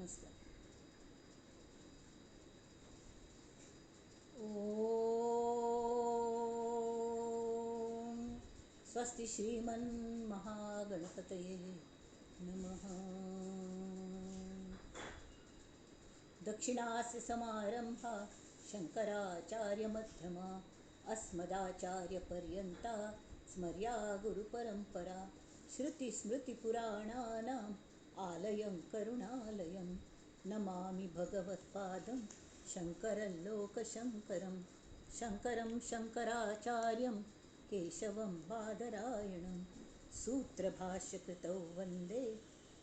नमस्कार. ॐ स्वस्ति श्रीमन्महागणपतये नमः. दक्षिणास्य समारंभा शंकराचार्यमध्यमा अस्मदाचार्यपर्यन्ता स्मर्या गुरुपरंपरा. श्रुतिस्मृतिपुराणानाम् आलयं करुणालयं नमामि भगवत्पादं शङ्करं लोकशङ्करं. शङ्करं शङ्कराचार्यं केशवं बादरायणं सूत्रभाष्यकृतौ वन्दे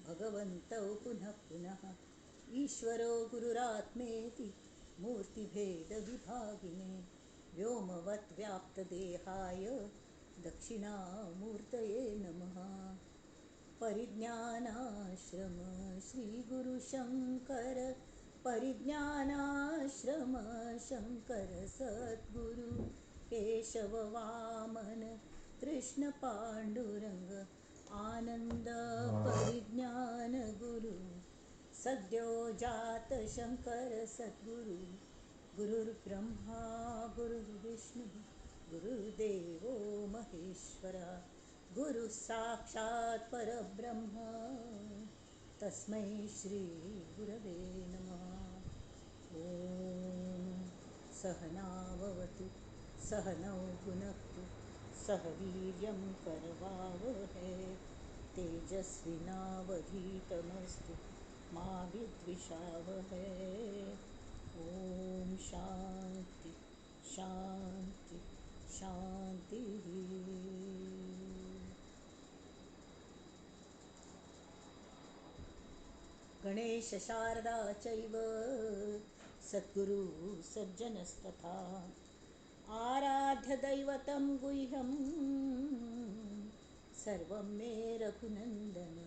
भगवन्तौ पुनः पुनः. ईश्वरो गुरुरात्मेति मूर्तिभेदविभागिने व्योमवद्व्याप्तदेहाय दक्षिणामूर्तये नमः. परिज्ञानाश्रम श्रीगुरुशङ्कर परिज्ञानाश्रम शङ्कर सद्गुरु केशव वामन कृष्ण पाण्डुरङ्ग आनन्द परिज्ञान गुरु सद्यो जात शङ्कर सद्गुरु. गुरुर्ब्रह्मा गुरुर्विष्णु गुरुर्देवो महेश्वरा गुरुः साक्षात् परब्रह्म तस्मै श्री गुरवे नमः. ॐ सहनाववतु सहनौ भुनक्तु सह वीर्यं करवावहै तेजस्विनावधीतमस्तु मा विद्विषावहै. ॐ शान्ति शान्ति शान्तिः. गणेश शारदा चैव सद्गुरु सज्जनस्तथा आराध्य दैवतं गुह्यं सर्वं मे रघुनन्दन.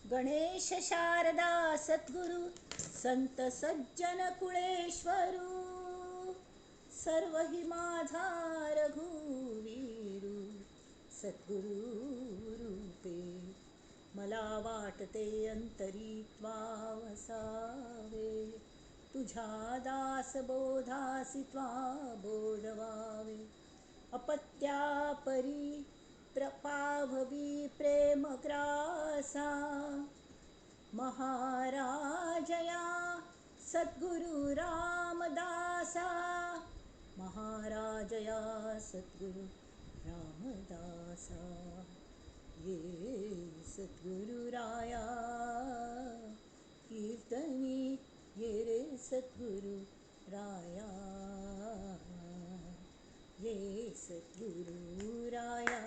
गणेश शारदा सद्गुरु संत सज्जन कुळेश्वरू सर्व माझा रघुवीरू. सद्गुरु रूपे मला वाटते अंतरी त्वा वसावे तुझ्या दास बोधासी त्वा बोधवावे. अपत्यापरी प्रपाभवी प्रेमग्रासा महाराजया सद्गुरु रामदासा. महाराजया सद्गुरु रामदासा. ये सद्गुरु राया कीर्तनी ये रे सद्गुरु राया. ये सद्गुरु राया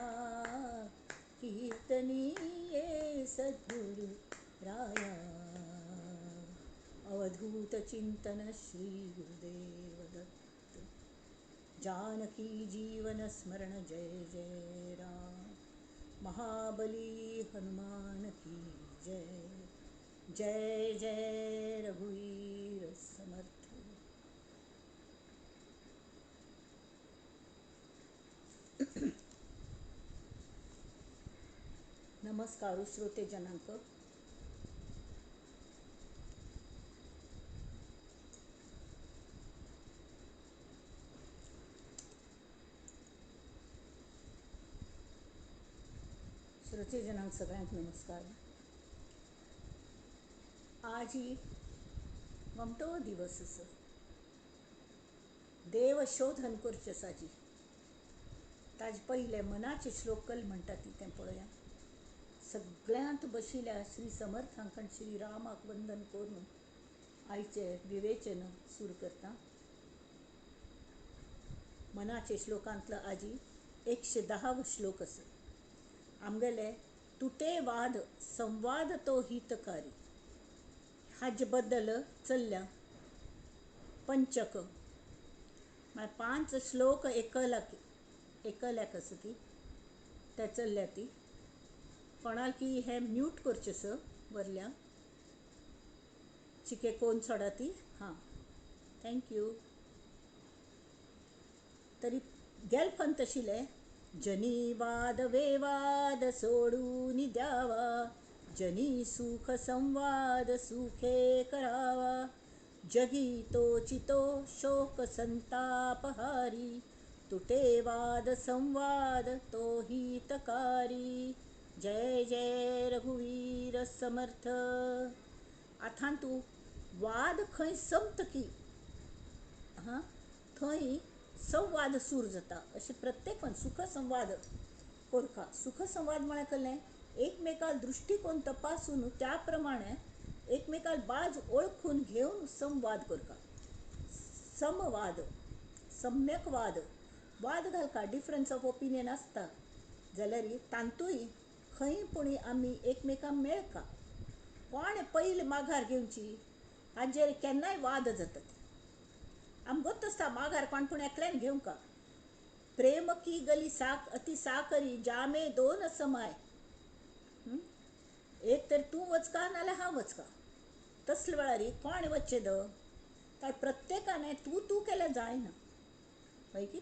कीर्तनी ये सद्गुरु राया. अवधूत चिंतन श्री गुरुदेव दत्त. जानकी जीवन स्मरण जय जय राम. महाबली हनुमान की जय. जय जय रघुवीर समर्थ. नमस्कार श्रोते जनांक. श्रोते जनांक सगळ्यांक नमस्कार. आज ही गमटो दिवस आसा. देव शोधन करचेसाची ताजे पहिले मनाचे श्लोकल म्हणटा ती तें पळया. सगळ्यांत बशिल्ल्या श्री समर्थांक आनी श्री रामाक वंदन करून आयचे विवेचन सुरू करता. मनाचे श्लोकांतलो आजी 110 श्लोक आसा. आमगेले तुटे वाद संवाद तो हितकारी हाजे बद्दल चल्ल्या. पंचक म्हळ्यार 5 श्लोक एकल्याक आसा ती ते चल्ल्या ती. कोणाक की हे म्यूट करचेसो वरल्या चिके कोण सोडा ती. हां थँक्यू. तरी गेलपंत आशिल्ले जनी वाद वेवाद सोडून द्यावा जनी सुख संवाद सुखे करावा, जगी तोचितो शोक संतापहारी, तुटे वाद संवाद तो हितकारी. जय जय रघुवीर समर्थ. आतां तूं वाद खंय संपत की हां थंय संवाद सूर जाता. अशें प्रत्येक सुख संवाद कोरका. सुख संवाद म्हळ्यार कसलें, एकमेकाल दृश्टीकोन तपासून त्या प्रमाणे एकमेकाल बाज ओळखून घेवन संवाद करता. समवाद, सम्यकवाद, वाद घालका डिफरन्स ऑफ ओपिनियन आसता जाल्यार तांतूय खंय पुणी आमी एकमेकांक मेळका. कोण पयलीं माघार घेवची हाजेर केन्नाय वाद जातात. आमकां गोत आसता माघार कोण पूण एकल्यान घेवंका. प्रेम की गली साक अति साकरी, जामे दोन समाय. एक तर तूं वचका नाल्यार हांव वचका. तसले वेळार कोण वच्चें द काय प्रत्येकाने तूं तूं केल्यार जायना हय की.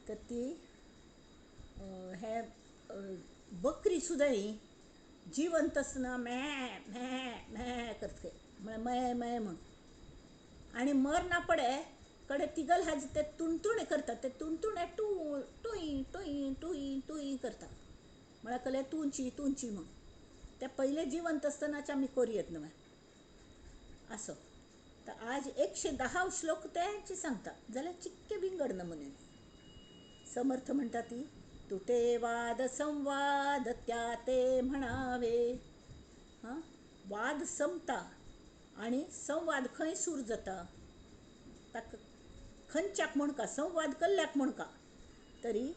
तर ती हे बकरी सुद्दां जिवंत आसतना मे मे मे करता म्हळ्यार मये मये म्हण. आणि मरना पडे कडे तिगल हाजे ते तुणतुणे करता. ते तुणतुणे टू टुई टुई टुई टुई करता म्हळ्यार कले तुंची तुंची म्हण. ते पहिले जिवंत आसतनाच आमी करूं न्हय असो. तर आज 110 श्लोक तेंचे सांगता जाल्यार चिक्के विंगड नमुने. समर्थ म्हणटा ती, तुटे वाद संवाद त्या ते म्हणावे. हां वाद संपता आणि संवाद खंय सूर जाता. ताका खंयच्याक म्हणका संवाद कल्ल्याक म्हणका तरी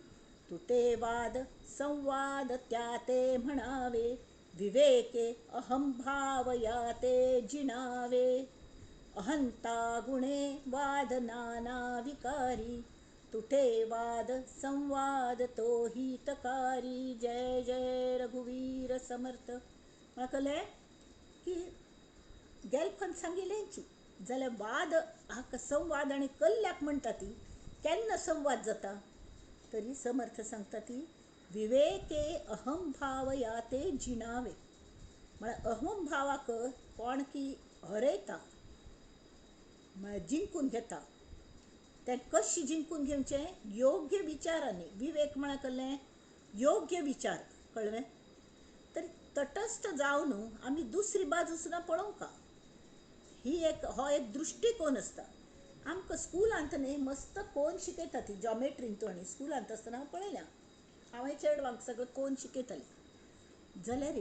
तुटे वाद संवाद त्या ते म्हणावे, विवेके अहंभाव या ते जिणावे. अहंता गुणे वाद नाना विकारी, तुटे वाद संवाद तो हितकारी. जय जय रघुवीर समर्थ. म्हाका की गेलपण सांगिल्लेंची जाल्यार वाद हाका संवाद आनी कल्ल्याक म्हणटा ती केन्ना संवाद जाता तरी समर्थ सांगता ती विवेके अहंभाव या ते जिणावे. म्हळ्यार अहंभावाक कोण की हरयता म्हळ्यार जिंकून घेता. तें कशें जिंकून घेवचें योग्य विचारांनी. विवेक म्हळ्यार कसलें योग्य विचार कळ्ळें. तर तटस्थ जावन आमी दुसरी बाजू सुद्दां पळोवंका. हो एक दृश्टीकोन आसता. आमकां स्कुलांत न्ही मस्त कोण शिकयता ती जॉमेट्रीन. तो आनी स्कुलांत आसतना हांव पळयल्या. हांवें चेडवांक सगळें कोण शिकयतालें जाल्यार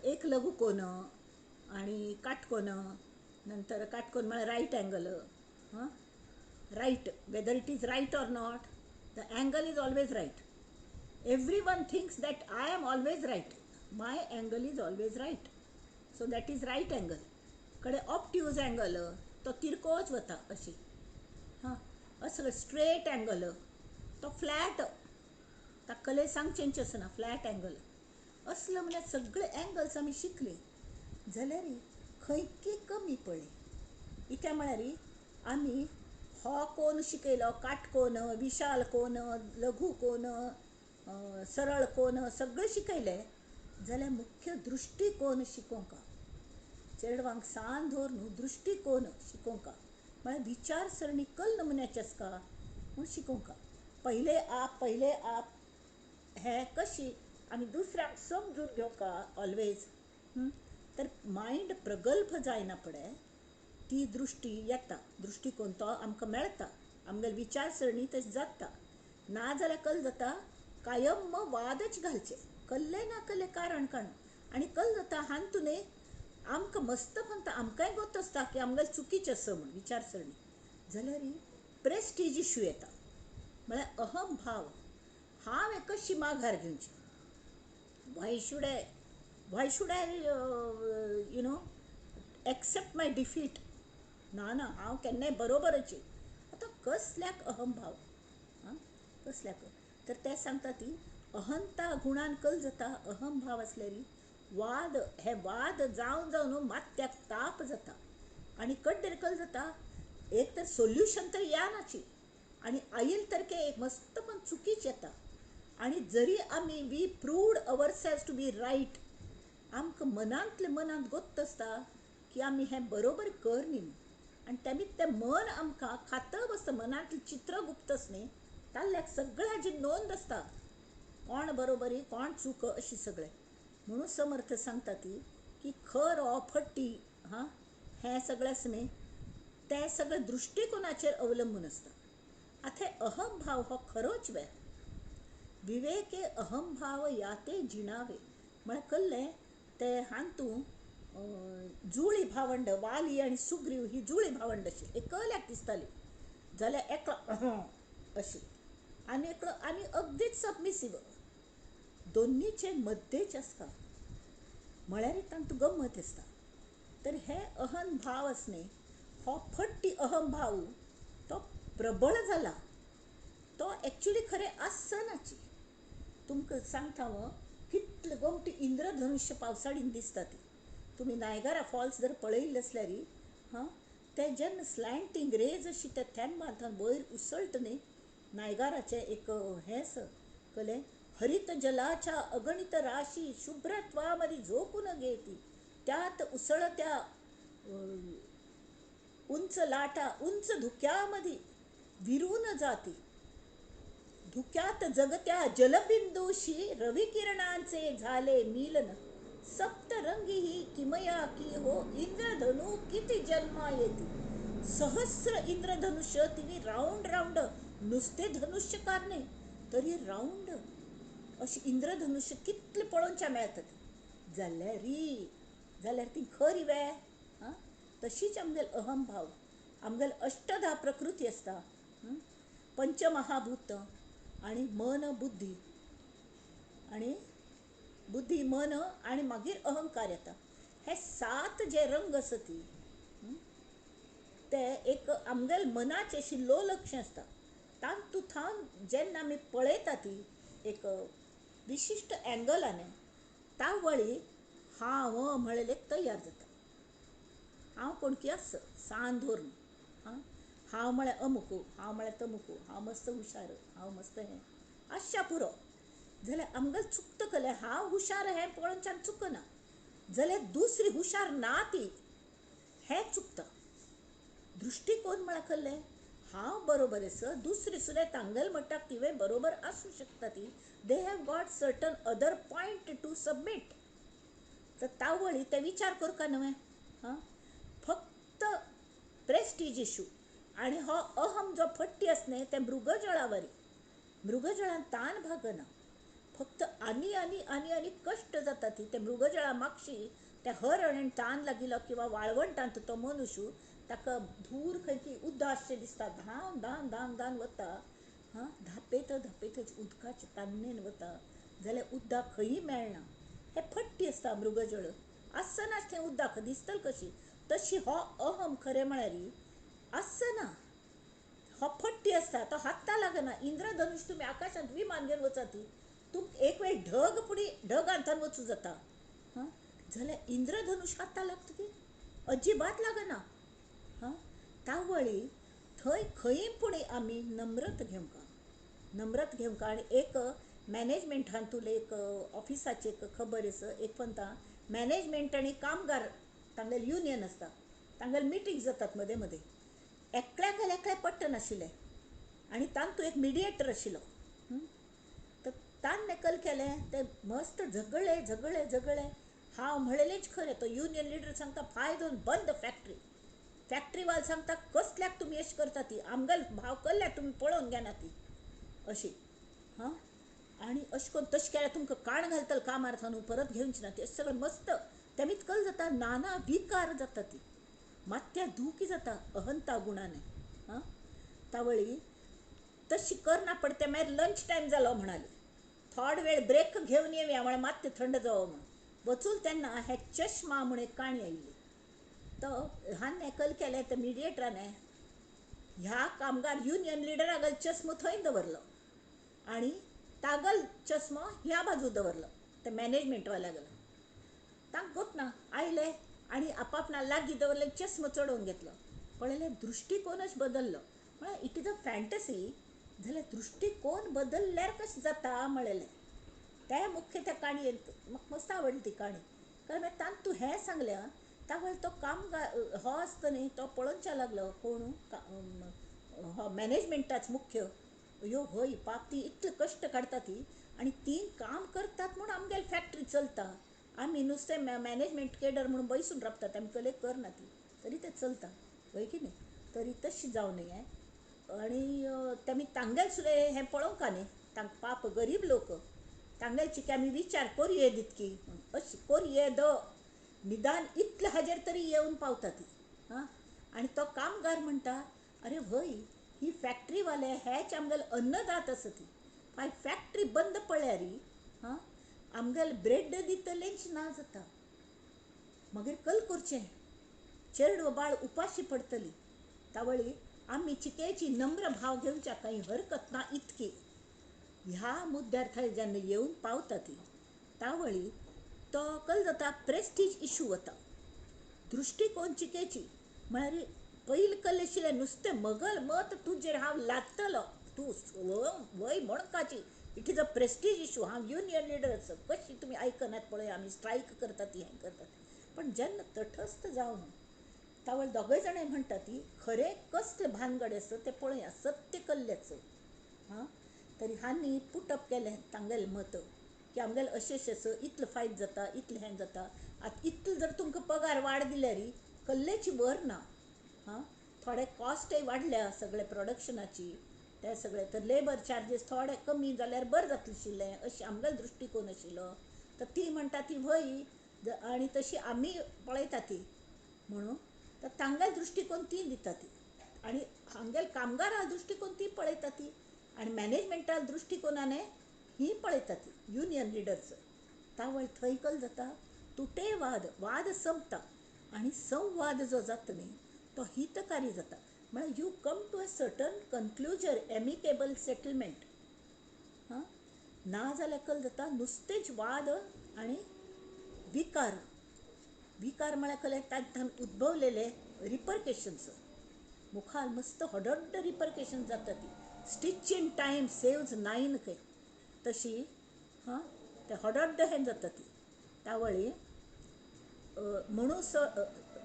एक लघु कोण आनी काटकोन. नंतर काटकोन म्हळ्यार right angle. Right whether it is right or not the angle is always right. Everyone thinks that I am always right. My angle is always right. So that is right angle. कडे obtuse angle तो तिरकोच वता अशी. असो straight angle तो flat. ताका लय सांगचेंच आसना flat angle. असलो म्हळ्यार सगळे एंगल्स आमी शिकली जाल्यार खंयकी कमी पडली. कित्याक म्हळ्यार आमी हो कोण शिकयलो काटकोन विशाल कोण लघु कोण सरळ कोण सगळें शिकयलें जाल्यार मुख्य दृश्टीकोन शिकोवंक. चेडवांक सान धरून दृश्टीकोन शिकोवंक म्हळ्यार विचारसरणी कल नमुन्याची आसता म्हूण शिकोवंक. पहिले आप हे कशी आमी दुसऱ्याक समजून घेवंका ऑलवेज. तर मायंड प्रगल्भ जायना पडे ती दृश्टी येता. दृश्टीकोन तो आमकां मेळटा. आमगेली विचारसरणी तशी जाता. ना जाल्यार कल जाता कायम वादच घालचे कल्ले ना कल्ले कारण काडून. आनी कल जाता हांतून आमकां मस्त म्हणटा आमकांय गोत आसता की आमगेलें चुकीचें आसा म्हूण विचारसरणी जाल्यार प्रेस्टीज इश्यू येता. म्हळ्यार अहंभाव. हांवें कशी माघार घेवची. Why should I accept my defeat. ना ना हांव केन्नाय बरोबरच. आतां कसल्याक अहंभाव कसल्याक. तर ते सांगता ती अहंता गुणान कल जाता. अहंभाव आसल्यार हे वाद जावन जावन मात्याक ताप जाता. आनी कड्डेर कल जाता एक तर सोल्युशन तर येनाची आनी आयिल्ली तर मस्त पण चुकीच येता. आनी जरी आमी we proved ourselves to be right आमकां मनांतले मनांत गोत्त आसता की आमी हें बरोबर कर न्ही म्हूण. आनी तेमीत तें मन आमकां खातब आसता, मनांतलें चित्र गुप्तस न्ही, ताल्ल्याक सगळ्या हाजी नोंद आसता, कोण बरोबरी कोण चूक अशी सगळें. म्हणून समर्थ सांगता ती की खर हो फट्टी हां हें सगळें आसा न्ही तें सगळें दृश्टिकोनाचेर अवलंबून आसता. आतां हे अहमभाव हो खरोच वेर. विवेके अहमभाव याते जिणावे म्हळ्यार कल्लें ते हांतू जुळी भावंड वाली आनी सुग्रीव ही जुळी भावंड आशिल्ली, एकल्याक दिसताली जाल्यार एकलो अशी आनी एकलो आनी अगदीच सबमिसीव, दोनीचे मध्येच आसता म्हळ्यार तांतू गंमत आसता. तर हे अहमभाव आसा न्ही हो फट्टी अहमभाव तो प्रबळ जाला, तो एक्चुली खरें आसनाची. तुमकां सांगता हांव कितले गोमटी इंद्रधनुश्य पावसाळीन दिसता ती. तुमी नायगारा फॉल्स जर पळयल्ले आसल्यार हां ते जेन्ना स्लँटींग रेज अशी ते थेंबांतल्यान वयर उसळटा न्ही, नायगाराचें एक हें आसा कळ्ळें, हरित जलाच्या अगणित राशी शुभ्रत्वामध्ये झोपून घेती, त्यात उसळत्या उंच लाटा उंच धुक्यामध्ये विरून जाती, धुक्यात जगत्या जलबिंदूशी रविकिरणांचे झाले मिलन, सप्तरंगी ही किमया की हो इंद्रधनु किती जन्मा येते. सहस्र इंद्रधनुष्य तिने राऊंड राऊंड, नुसते धनुष्यकार न्ही तरी राऊंड अशी इंद्रधनुष्य कितले पळोवच्या मेळटात जाल्यार ती खरी वे. हां तशीच आमगेल अहमभाव, आमगेल अष्टधा प्रकृती आसता, पंचमहाभूत आणि मन बुद्धी आणि बुद्धी मन आणि मागीर अहंकार येता. हे 7 जे रंग आसत ते एक आमगेल मनाचे शिल्लो लक्ष आसता. तांतूथान जेन्ना आमी पळयता ती एक विशिश्ट एंगलान ता वळी हांव म्हळेले तयार जाता. हांव कोणकी आस सान धरून हांव म्हळ्यार अमुक, हांव म्हळ्यार तमुक, हांव मस्त हुशार, हांव मस्त हें आशा पुरो जाल्यार आमगेल चुकता कले हांव हुशार हें पळोवनच्यान चुकना, जाल्यार दुसरी हुशार ना ती हें चुकता. दृष्टिकोन म्हळ्यार कल्लें हांव बरोबर आसा, दुसरी सुद्दां तांगेल म्हणटा तिवे बरोबर आसूं शकता ती, they have got certain other point to submit. तर तावळी ते विचार करता न्हय हां फक्त प्रेस्टीज इशू. आनी हो अहम जो फट्टी आसा न्ही ते मृगजळावरी, मृगजळान तान भागना, फक्त आनी आनी आनी आनी कश्ट जाता ती. ते मृगजळा मागशी त्या हरण तान लागिलो किंवा वाळवंटांत तो मनुष्य ताका धूर खंय उद्दा आसचे दिसता, धांवन धांवन धांवन धांवन वता धापेत धापेतच उदकाच्या तान्नेन वता जाल्यार उदक खंय मेळना. हे फट्टी आसता मृगजळ, आसनाच थंय उदक दिसतली कशी तशी हो अहम खरें म्हळ्यार आसना. हो फट्टी आसता तो हाता लागना. इंद्रधनुष तुमी आकाशांत विमान घेवन वचत तुमकां एक वेळ ढग पुडी ढगांतल्यान वचूं जाता जाल्यार इंद्रधनुष हाता लागता की अजिबात लागना. तावळी थंय खंय पुणी आमी नम्रत घेवंका, नम्रत घेवंका. आनी एक मॅनेजमेंटान तुले एक ऑफिसाची एक खबर आसा, एक पंता मॅनेजमेंट आनी कामगार तांगेल युनियन आसता, तांगेल मिटींग जातात मदें मदें. एकल्या पट्ट नाशिल्लें आनी तांतू एक मिडिएटर आशिल्लो. तर तान नकल केलें ते मस्त झगडले झगडले झगडले. हांव म्हणलेलेंच खरें. तो युनियन लिडर सांगता फायदोन बंद फॅक्टरी. फॅक्टरीवाल सांगता कसल्याक तुमी अशें करता ती, आमगेल भाव कसल्याक तुमी पळोवन घेना ती अशी आनी अशें करून तशें केल्यार तुमकां काण घालतले कामार थानू परत घेवची ना ती. अशें सगळें मस्त तेमीत कल जाता, नाना विकार जाता ती, मात्या दुखी जाता अहंता गुणाने. तावळी तशी करना पडते. मागीर लंच टायम जालो म्हणाली, थोडे वेळ ब्रेक घेवन येवया म्हळ्यार मात्तें थंड जावो म्हण वचून तेन्ना हे चश्मा म्हूण एक काणी आयिल्ली. तो हांन नकल केलें त्या मिडिएटरान ह्या कामगार युनियन लिडरागेल चश्मो थंय दवरलो आनी तागल चश्मो ह्या बाजू दवरलो त्या मॅनेजमेंटवाल्यागेलो. तांकां गोतना आयले आनी आपापणा लागीं दवरले चश्मो चडोवन घेतलो. पळयलें दृश्टिकोनच बदललो. म्हळ्यार इट इज अ फॅन्टसी. जाल्यार दृश्टिकोन बदलल्यार कशें जाता म्हळेलें. ते मुख्य त्या काणयेंत म्हाका मस्त आवडली ती काणी. कारण मागीर तान तूं हें सांगल्या तावळ तो कामगार हो आसता न्ही तो पळोवनच्या लागलो कोण हो मॅनेजमेंटाच मुख्य यो हय पाप ती इतले कश्ट काडटा ती आनी ती काम करतात म्हूण आमगेली फॅक्टरी चलता. आमी नुस्तें मॅनेजमेंट केडर म्हणून बैसून राबतात आमकां करना ती तरी तें चलता हय की न्ही. तरी तशी जावं न्ही आनी तेमी तांगेल सुद्दां हें पळोवंका न्ही तांकां पाप गरीब लोक तांगेलची की आमी विचार करये दितकी अशी करये निदान इतले हाजेर तरी येवन पावता ती हां. आनी तो कामगार म्हणटा अरे हय ही फॅक्टरीवाले हेच आमगेले अन्नदात आसा ती फाय फॅक्टरी बंद पडल्यार हां आमगेले ब्रेड दितलेंच ना जाता मागीर कल करचें चेडूं बाळ उपाशी पडटली तावळी आमी चिकेची नम्र भाव घेवच्या काही हरकत ना इतकी ह्या मुद्द्यार थंय जेन्ना येवन पावता ती तावळी तो कल जाता प्रेस्टीज इशू वता दृश्टिकोन चिकेची म्हळ्यार पयलीं कल्ले आशिल्लें नुस्तें मगल मत तुजेर हांव लादतलो तूं वय म्हणकाची it is a prestige issue हांव युनियन लिडर आसा कशी तुमी आयकनात पळय आमी स्ट्रायक करतात ती हें करतात पण जेन्ना तटस्थ जावन तावळ दोगय जाणां म्हणटा ती खरें कसलें भानगड आसा तें पळया सत्य कल्ल्याचो हां. तरी हांनी पुटअप केलें तांगेलें मत की आमगेलें अशें आसा इतलें फायद जाता इतलें हें जाता आतां इतलो जर तुमकां पगार वाड दिल्यार कल्लेची बर ना हां. थोडे कॉस्टय वाडल्या सगळे प्रोडक्शनाची ते सगळे तर लेबर चार्जीस थोडे कमी जाल्यार बरें जातलें आशिल्लें अशें आमगेलो दृश्टिकोन आशिल्लो. तर ती म्हणटा ती वय आनी तशी आमी पळयता ती म्हणून तर तांगेलो दृश्टिकोन ती दिता ती आनी हांगेल कामगारा दृश्टिकोन ती पळयता ती आनी मॅनेजमेंटाल दृश्टिकोनाने ही पळयता ती युनियन लिडर्स तावळ थंय कल जाता तुटे वाद संपता आनी संवाद जो जाता न्ही तो हितकारी जाता म्हळ्यार you come to a certain conclusion amicable settlement हां. ना जाल्यार कल जाता नुस्तेंच वाद आनी विकार म्हळ्यार कले तांच्यान उद्भवलेले रिपरकेशन्स मुखार मस्त हडड्ड रिपरकेशन जाता ती स्टिच इन टायम सेव्ज 9 खंय तशी हां ते हडड्ड हें जाता ती तावळी म्हणून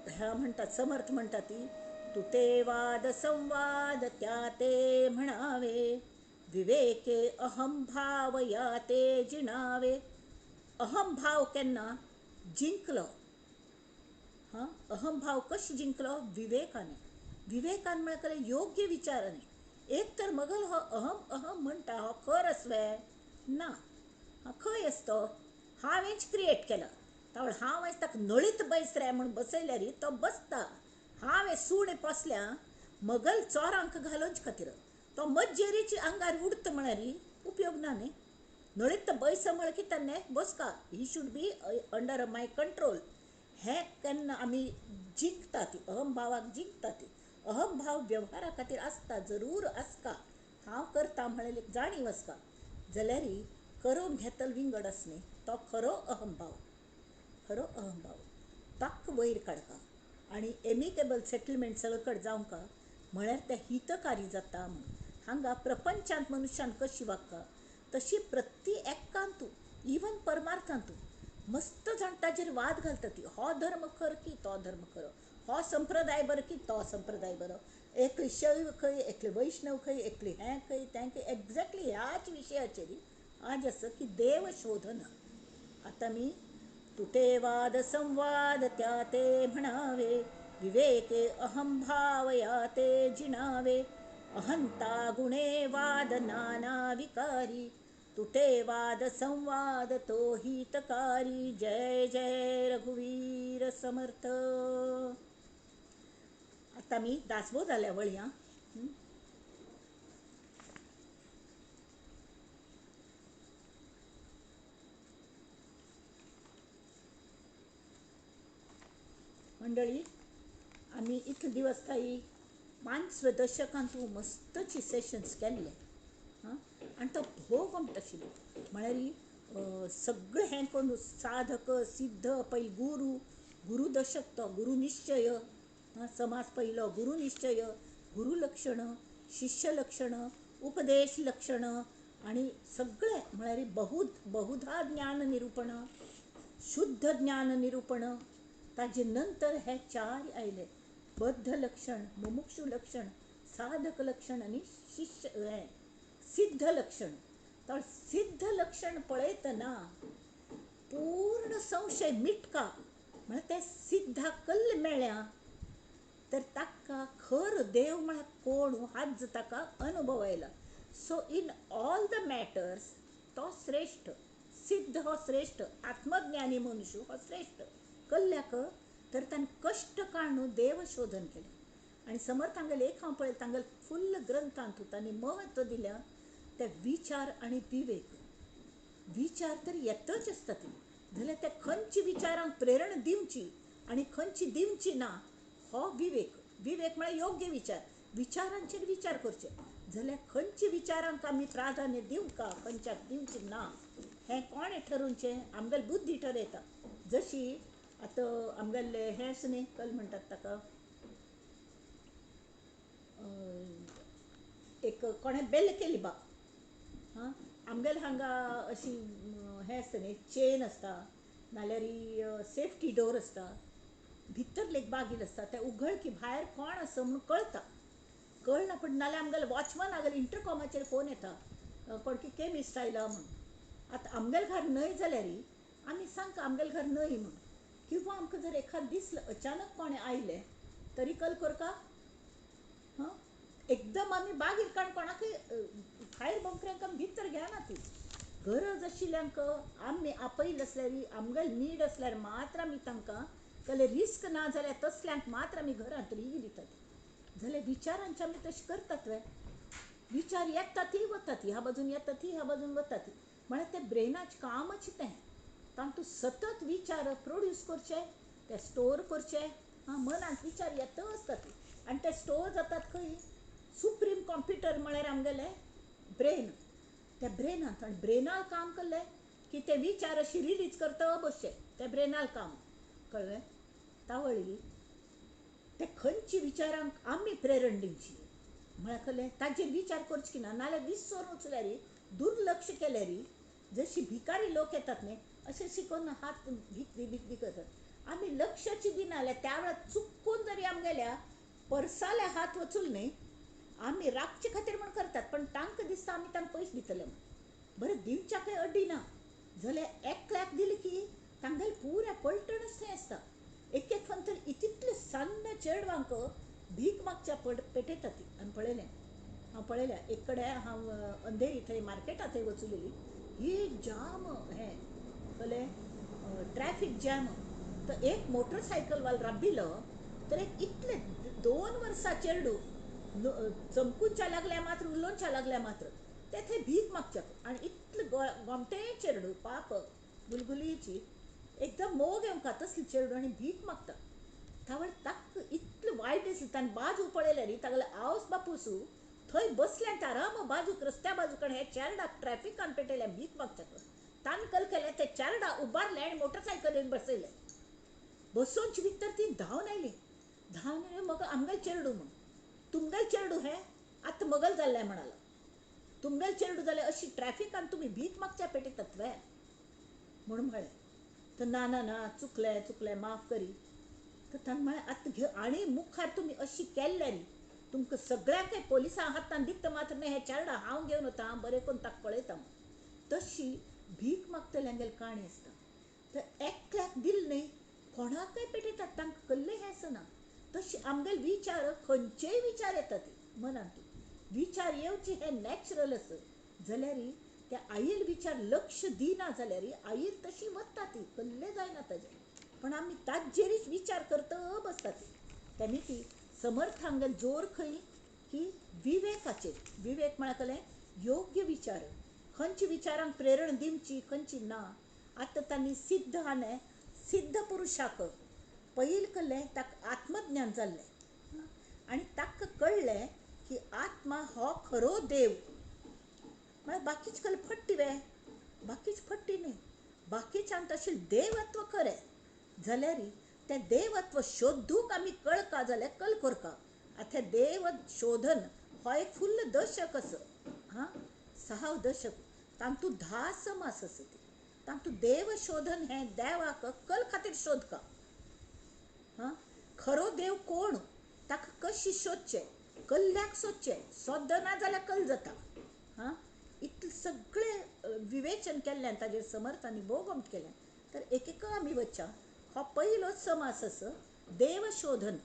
ह्या म्हणटात समर्थ म्हणटा ती तुटे वाद संवाद त्या ते म्हणावे विवेके अहंभाव या ते जिणावे. अहंभाव केन्ना जिंकलो हां. अहंभाव कशी जिंकलो विवेकान म्हळ्यार योग्य विचारांनी एक तर मगल हो अहम म्हणटा हो खर आसवे ना खंय आसतो हांवेंच क्रिएट केला तावळ हांव आयज ताका नळीत बैस रे म्हूण बसयल्यार तो बसता हांवें सूण पोसल्या मगल चोरांक घालोवचे खातीर तो मज्जेरीची आंगार उडता म्हळ्यार उपयोग ना न्ही. नळीत बैस म्हळ्यार कितें न्ही बसका he should be under my control हें केन्ना आमी जिंकता ती अहंभावाक जिंकता ती अहंभाव वेव्हारा खातीर आसता जरूर आसता हांव करता म्हळ्यार एक जाणीव आसता जाल्यार करून घेतल विंगड आस न्ही तो खरो अहंभाव ताक वयर काडका आनी एमिकेबल सेटलमेंट सगळे जावंका म्हळ्यार तें हितकारी जाता म्हणून हांगा प्रपंचांत मनशान कशी वागता तशी प्रती एक्कांतू इवन परमार्थांतू मस्त जाण ताजेर वाद घालता ती हो धर्म खर की तो धर्म खरो हो संप्रदाय बरो की तो संप्रदाय बरो एकली शैव खंय एकले वैष्णव खंय एकली हें खंय तें खंय एक्झॅक्टली ह्याच विशयाचेर आज आसा की देव शोधना. आतां मी तुटे वाद संवाद त्या ते म्हणावे विवेके अहंभाव या ते जिणावे अहंता गुणे वाद नाना विकारी तुटे वाद संवाद तो हितकारी. जय जय रघुवीर समर्थ. आता मी दासबोध आल्या वळया मंडळी आमी इतले दिवस काही 5व्या दशकांत मस्तची सेशन्स केल्ले हां आनी तो भोव गमत आशिल्लो म्हळ्यार सगळें हें करून साधक सिद्ध पयलीं गुरू दशक तो गुरुनिश्चय समाज पयलो गुरुनिश्चय गुरुलक्षण शिष्य लक्षण उपदेश लक्षण आनी सगळें म्हळ्यार बहुधा ज्ञान निरूपण शुद्ध ज्ञान निरूपण ताजे नंतर हे चार आयले. बद्ध लक्षण, मुमुक्षु लक्षण, साधक लक्षण आणि शिष्य सिद्ध लक्षण. तर सिद्ध लक्षण पळयतना पूर्ण संशय मिटका म्हळ्यार ते सिद्धा कल्ल मेळ्ळ्या तर ताका खर देव म्हळ्यार कोण हाच ताका अनुभव आयला. So in all the matters तो श्रेष्ठ. सिद्ध हो श्रेष्ठ, आत्मज्ञानी मनुष्य हो श्रेष्ठ. कल्ल्याक तर ताणें कश्ट काडून देव शोधन केलें. आणि समर्थांगेल एक हांव पळयलें तांगेल फुल्ल ग्रंथांत तांणी महत्व दिल्या ते विचार आणि विवेक. विचार तर येतच आसता ती, जाल्यार ते खंयची विचारांक प्रेरणा दिवची आणि खंयची दिवची ना हो विवेक. विवेक म्हळ्यार योग्य विचार. विचारांचेर विचार करचे जाल्यार खंयची विचारांक आमी प्राधान्य दिवका खंयच्याक दिवची ना हें कोणें ठरोवचें. आमगेल बुद्धी ठरयता. जशी आतां आमगेले हेंच न्ही कल म्हणटात ताका एक कोणें बेल केली बा. हां आमगेल हांगा अशी हें आसता न्ही चेन आसता नाल्यार सेफ्टी डोर आसता. भितर एक बागील आसता तें उगड की भायर कोण आसा म्हूण कळटा. कळना पूण नाल्यार आमगेले वॉचमॅनागेर इंटरकॉमाचेर फोन येता कोण की केमिस्ट आयला म्हूण. आतां आमगेले घर न्हय जाल्यार आमी सांगता आमगेले घर न्हय म्हूण. किंवा आमकां जर एखाद दिसलो अचानक कोणें आयलें तरी कल करता हां एकदम आमी बागीर काडून कोणाकय भायर बोंकऱ्यांक आमी भितर घेना ती. गरज आशिल्ल्यांक आमी आपयले आसल्यार आमगेल नीड आसल्यार मात्र आमी तांकां जाल्यार रिस्क ना जाल्यार तसल्यांक मात्र आमी घरांत रीग दितात. जाल्यार विचारांचे आमी तशें करतात वे. विचार येता ती वता ती ह्या बाजून येता ती ह्या बाजून वता ती म्हळ्यार तें ब्रेनाचें कामच तें. तातूंत सतत विचार प्रोड्यूस करचे ते स्टोर करचे. मनांत विचार येत आसता ती आनी ते स्टोर जातात खंय. सुप्रीम कॉम्प्युटर म्हळ्यार आमगेलें ब्रेन. त्या ब्रेनांत आनी ब्रेनाल काम केलें की ते विचार अशी रिलीज करता बसचे ते ब्रेनाल काम कळ्ळें. तावळी ते खंयची विचारांक आमी प्रेरण दिवची म्हळ्यार कळ्ळें ताजेर विचार करचे ना. नाल्यार विसरून उचल्यार दुर्लक्ष केल्यार जशी भिकारी लोक येतात न्ही अशें शिकोवन हात भिकदी करतात. आमी लक्षची दिना जाल्यार त्या वेळार चुकून जरी आमगेल्या पर्साले हात वचूल न्ही आमी राखचे खातीर म्हण करतात पण तांकां दिसता आमी तांकां पयशे दितले म्हण. बरें दिवच्याकय अड्डी ना जाल्यार एकल्याक दिले की तांगेल पुऱ्या पलटणच थंय आसता. एक एक फावट तर इतितले सान्न चेडवांक भीक मागच्या पेटयता ती. आनी पळयलें हांव पळयल्या एक कडेन हांव अंधेरी थंय मार्केटां थंय वचुलेली ही जाम हें कळ्ळें ट्रॅफीक जॅम. तर एक मोटरसायकलवालो राबिलो तर एक इतले 2 वर्सां चेडूं चमकूच्या लागल्या मात्र उलोवच्या लागल्या मात्र ते थंय भीक मागच्याक आनी इतले गोमटे चेडूं पाप गुलगुलीची एकदम मोग येवंका तसली चेडूं आनी भीक मागता. तावळ ताक इतलें वायट दिसलें. ताणें बाजू पळयल्यार तागेले आवस बापूसू थंय बसल्यान आराम बाजूक रस्त्या बाजूकण हे चेडा ट्रॅफिकान पेटयल्या भीक मागच्याक. ताणें कल केलें ते चेडा उबारले आनी मोटरसायकलीन बसयले. बसोवचे भितर ती धांवन आयली. धांवन आयली मग आमगेल चेडूं म्हूण. तुमगेल चेडूं हें आतां मगल जाल्लें म्हणाला. तुमगेल चेडूं जाल्यार अशी ट्रॅफिकान तुमी भीक मागच्या पेटयतात वे म्हणून म्हळें. तर ना ना ना चुकलें चुकलें माफ करी. तर ताणें म्हळें आतां घे आनी मुखार तुमी अशी केल्यार तुमकां सगळ्यांक पोलिसां हातान दिता मात्र न्ही हे चेडा हांव घेवन वता बरें करून ताका पळयता म्हूण. तशी भीक मागतल्यांगेल काणी आसता. तर एकल्याक दिल न्ही कोणाकय पेटयतात तांकां कसलें हें आसना. तशी आमगेल विचार खंयचेय विचार येता ती मनांत विचार येवचे हें नॅचरल आसा जाल्यार त्या आयिल विचार लक्ष दिना जाल्यार आयिल तशी वता ती कसलें जायना ताजें. पण आमी ताजेरच विचार करता बसता ती. तेणी ती समर्थांगेल जोर खंय की विवेकाचेर. विवेक म्हळ्यार कळ्ळें योग्य विचार खंयच्या विचारांक प्रेरण दिवची खंयची ना. आतां तांणी सिद्ध हाने सिद्ध पुरुशाक पयलीं कळ्ळें ताका आत्मज्ञान जाल्लें आनी ताका कळ्ळें की आत्मा हो खरो देव. म्हळ्यार बाकीचे कल फट्टी वे बाकीचे फट्टी न्ही. बाकीच्यांत तशें देवत्व खरें जाल्यार तें देवत्व शोधूंक आमी कळका जाल्यार कल करका. आतां देव शोधन हो एक फुल्ल दशक आसा 6 दशक तातूंत 10 समास आसा ती. तातूं देव शोधन हें देवाक कल खातीर शोध का. हां, खरो देव कोण ताका कशी सोदचें, कल्ल्याक सोदचें, सोद्द ना जाल्यार कल जाता. हां, इतलें सगळें विवेचन केल्ल्यान ताजेर समर्थांनी भोव गमत केल्या. तर एक आमी वच्चा. हो पयलोच समास आसा देव शोधन.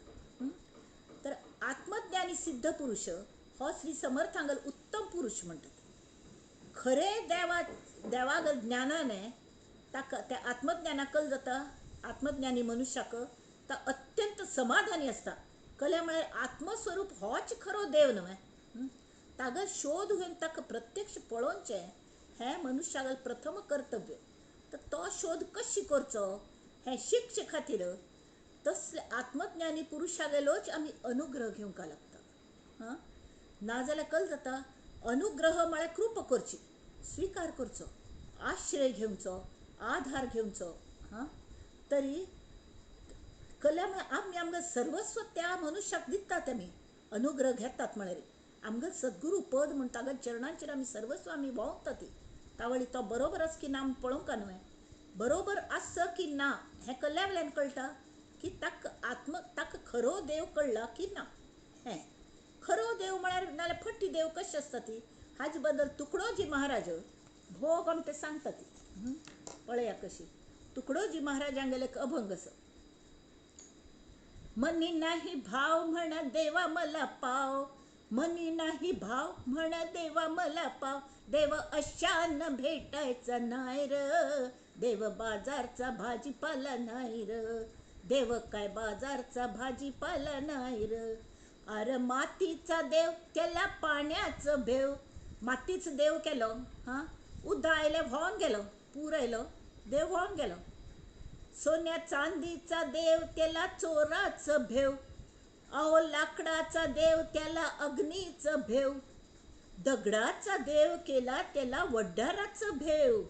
तर आत्मज्ञानी सिद्ध पुरुष हो श्री समर्थांगल उत्तम पुरुष म्हणटात. खरे देवागल ज्ञानाने ताका त्या आत्मज्ञानाक कल जाता. आत्मज्ञानी मनुष्याक ता अत्यंत समाधानी असता. कल्या म्हळ्यार आत्मस्वरूप होच खरो देव न्हय. ताका शोध घेवन ताका प्रत्यक्ष पळोवचें हें मनुष्यागल प्रथम कर्तव्य. तर तो शोध कशी करचो हें शिकचे खातीर तसले आत्मज्ञानी पुरुषागेलोच आमी अनुग्रह घेवंक लागता. नाजाल्यार कल जाता अनुग्रह म्हळ्यार कृपा करची, स्विकार करचो, आश्रय घेवचो, आधार घेवचो. तरी कल्या म्हळ्यार आमी आमगे सर्वस्व त्या मनुष्याक दितात. आमी अनुग्रह घेतात म्हळ्यार आमगे सद्गुरू पद म्हण तागे चरणांचेर आमी सर्वस्व आमी वावता ती तावळी तो बरोबर आस की ना आमी पळोवंक न्हय. बरोबर आस की ना हें कल्ल्या वेल्यान कळटा की ताका खरो देव कळ्ळा की ना. हें खरो देव म्हळ्यार नाल्यार फट्टी देव कशी आसता ती हाजे बद्दल तुकडोजी महाराज भोव गमटे सांगता ती. पळया कशी तुकडोजी महाराजांगेले एक अभंग आसा. मनी नाही भाव म्हण देवा मला पाव, मनी नाही भाव म्हण देवा मला पाव, देव अशान भेटायचा नाही र, देव बाजारचा भाजीपाला नाही र, देव काय बाजारचा भाजीपाला नाही र. अरे मातीचा देव त्याला पाण्याचं भेव, मातीच देव केलो. उदक आयले व्हावून गेलो, पूर आयलो देव व्हावून गेलो. सोन्या चांदीचा देव त्याला चोराचं भेव, अहो लाकडाचा देव त्याला अग्नीचं भेव, दगडाचा देव केला त्याला वड्डाराचं भेव,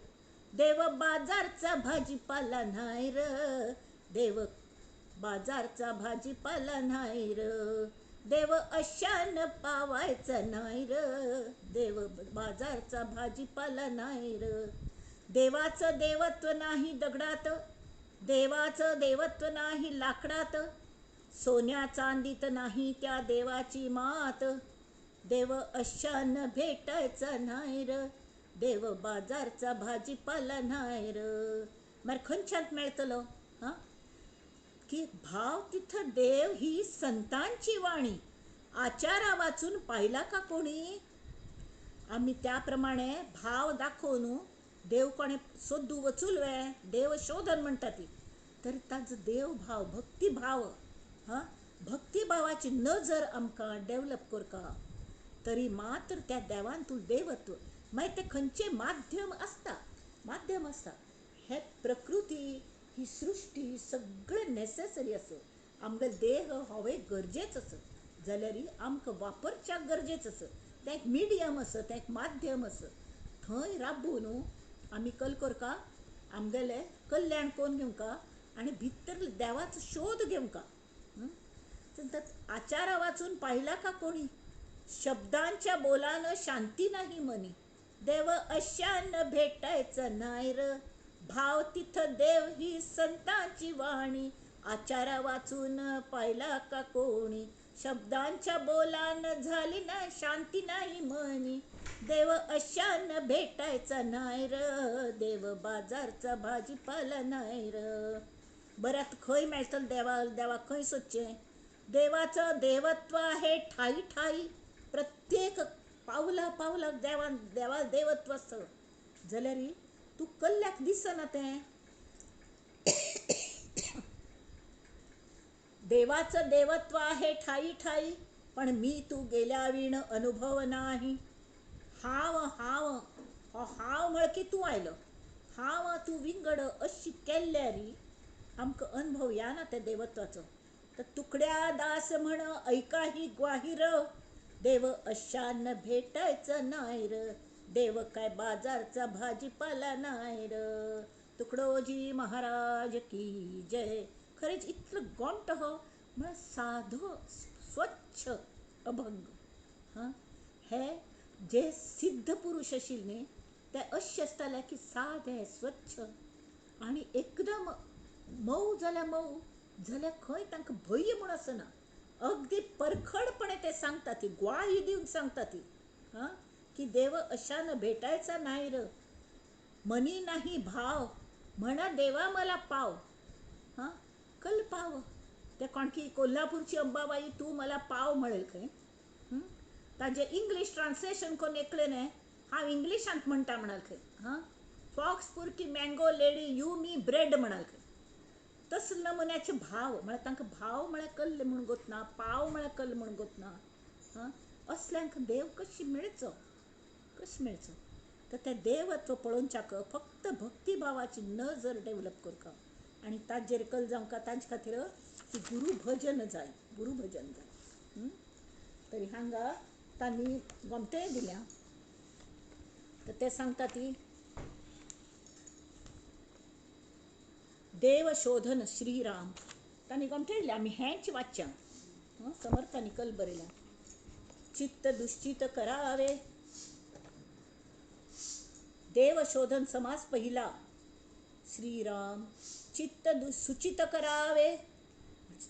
देव बाजारचा भाजीपाला नाही र, देव बाजारचा भाजीपाला नाही र, देव अशान पावायचा नाही र, देव बाजारचा भाजीपाला नाही र. देवाचं देवत्व नाही दगडात, देवाचं देवत्व नाही लाकडात, सोन्या चांदीत नाही त्या देवाची मात, देव अशान भेटायचा नाही र, देव बाजारचा भाजीपाला नाही र. मार खंयच्यात मेळतलो की भाव तिथं देव ही संतांची वाणी. आचारा वाचून पाहिला का कोणी. आम्ही त्याप्रमाणे भाव दाखवून देव कोणे सोदू वचूलवे देव शोधन म्हणटा ती. तरी ताजो देव भाव भक्तिभाव भक्तिभावाची नजर आमकां डेव्हलप करता. तरी मात्र त्या देवान तूं देवत्व मागीर ते खंयचे माध्यम आसता. हे प्रकृती ही सृष्टी सगळें नेसेसरी आसा. आमगे देह होवे गरजेचो आसा जाल्यार आमकां वापरच्या गरजेचो आसा. तें एक मिडियम आसा, तें एक माध्यम आसा. थंय राबून आमी कल करका आमगेले कल्याण कोण घेवंका आनी भितर देवाचो शोध घेवंका. आचारा वाचून पाहिला का कोणी, शब्दांच्या बोलानं शांती नाही मनी, देव अशान भेटायचं नाही र, भाव तिथं देव ही संतांची वाणी. आचारा वाचून पाहिला का कोणी, शब्दांच्या बोलानं झाली ना शांती नाही मनी, देव अशान भेटायचा नाही र, देव बाजारचा भाजीपाला नाही र. बऱ्यात खंय मेळटलं देवा खंय सोदचें. देवाचं देवत्व आहे ठाई ठाई, प्रत्येक पावलाक देवा देवत्व आसता. जाल्यार तूं कल्ल्याक दिसना तें. देवाचं देवत्व आहे ठाई ठाई, पण मी तू गेल्या विण अनुभव नाही. हांव हो हांव म्हळ की तूं आयलो, हांव तूं विंगड अशी केल्ल्यार आमकां अनुभव येना त्या देवत्वाचो. तर तुकड्या दास म्हण ऐका ही ग्वाही र, देव अशान भेटायचं नाही र, देव काय बाजारचा भाजीपाला नाही र. तुकडोजी महाराज की जय. खरेंच इतलो गोंट हो म्हळ्यार साधो स्वच्छ अभंग. हे जे सिद्ध पुरुष आशिल्ले ते अशें आसतालें की सादें स्वच्छ आनी एकदम मऊ जाल्यार खंय तांकां भंय म्हूण आसना. अगदी परखडपणे ते सांगता ती ग्वाही दिवन सांगता ती हां की देव अशानं भेटायचा नाही र, मनी नाही भाव, म्हणा देवा मला पाव. हां कल पाव ते कोण की कोल्हापूरची अंबाबाई तू मला पाव म्हणेल खंय. ताजे इंग्लिश ट्रान्सलेशन कोण ऐकले न्ही, हांव इंग्लिशांत म्हणटा म्हणाल खंय. फॉक्सपूर की mango lady you me bread म्हणाल खंय. तसले नमुन्याचे भाव म्हळ्यार तांकां भाव म्हळ्यार कल्ले म्हूण गोतना, पाव म्हळ्यार कल्ले म्हूण गोतना. असल्यांक देव कशी मेळचो. तर ते देवत्व पळोवच्याक फक्त भक्तिभावाची नजर डेव्हलप करता आनी ताजेर कल जावंका तांचे खातीर की गुरुभजन जाय. तरी हांगा तांणी गोमतेय दिल्या. तर ते सांगता ती देव शोधन श्रीराम. तांणी गोमते दिल्या आमी हेंच वाचच्या. समर्थांनी कल बरयल्या. चित्त दुश्चित करावे, देव शोधन समास पहिला. श्रीराम चित्त सुचित करावे.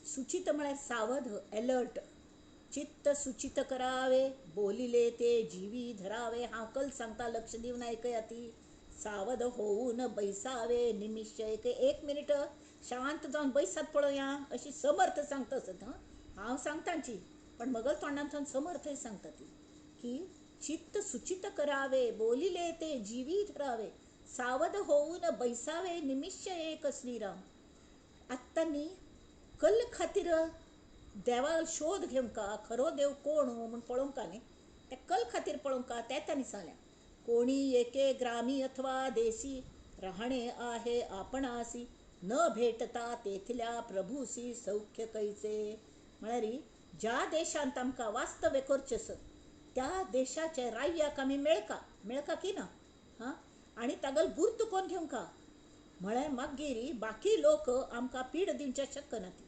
सुचित म्हळ्यार सावध, अलर्ट. चित्त सुचित करावे, बोलिले ते जीवी धरावे. हांव कल सांगता लक्ष दिवन ऐकया ती. सावध होऊन बैसावे निमिष. एक मिनिट शांत जावन बैसात पळोवया अशी समर्थ सांगता असत. हांव सांगताची पण मगल तोंडांतल्यान समर्थय सांगता ती की चित्त सुचित करावे, बोलिले ते जीवी धरावे, सावध होऊन बैसावे निमिष एक श्रीराम. आत्ता न्ही कल खातीर देवा शोध घेवंका, खरो देव कोण म्हूण पळोवंका न्ही, ते कल खातीर पळोवंका ते तांणी सांगल्या. कोणी एके ग्रामी अथवा देसी, राहणे आहे आपणासी, न भेटता तेथल्या प्रभूसी सौख्य कैचे. म्हळ्यार ज्या देशांत आमकां वास्तव्य करचें त्या देशाचे राय्याक आमी मेळका की ना. आनी तागल गुर्त कोण घेवंका म्हळ्यार मागीर बाकी लोक आमकां पीड दिवचे शकना. ती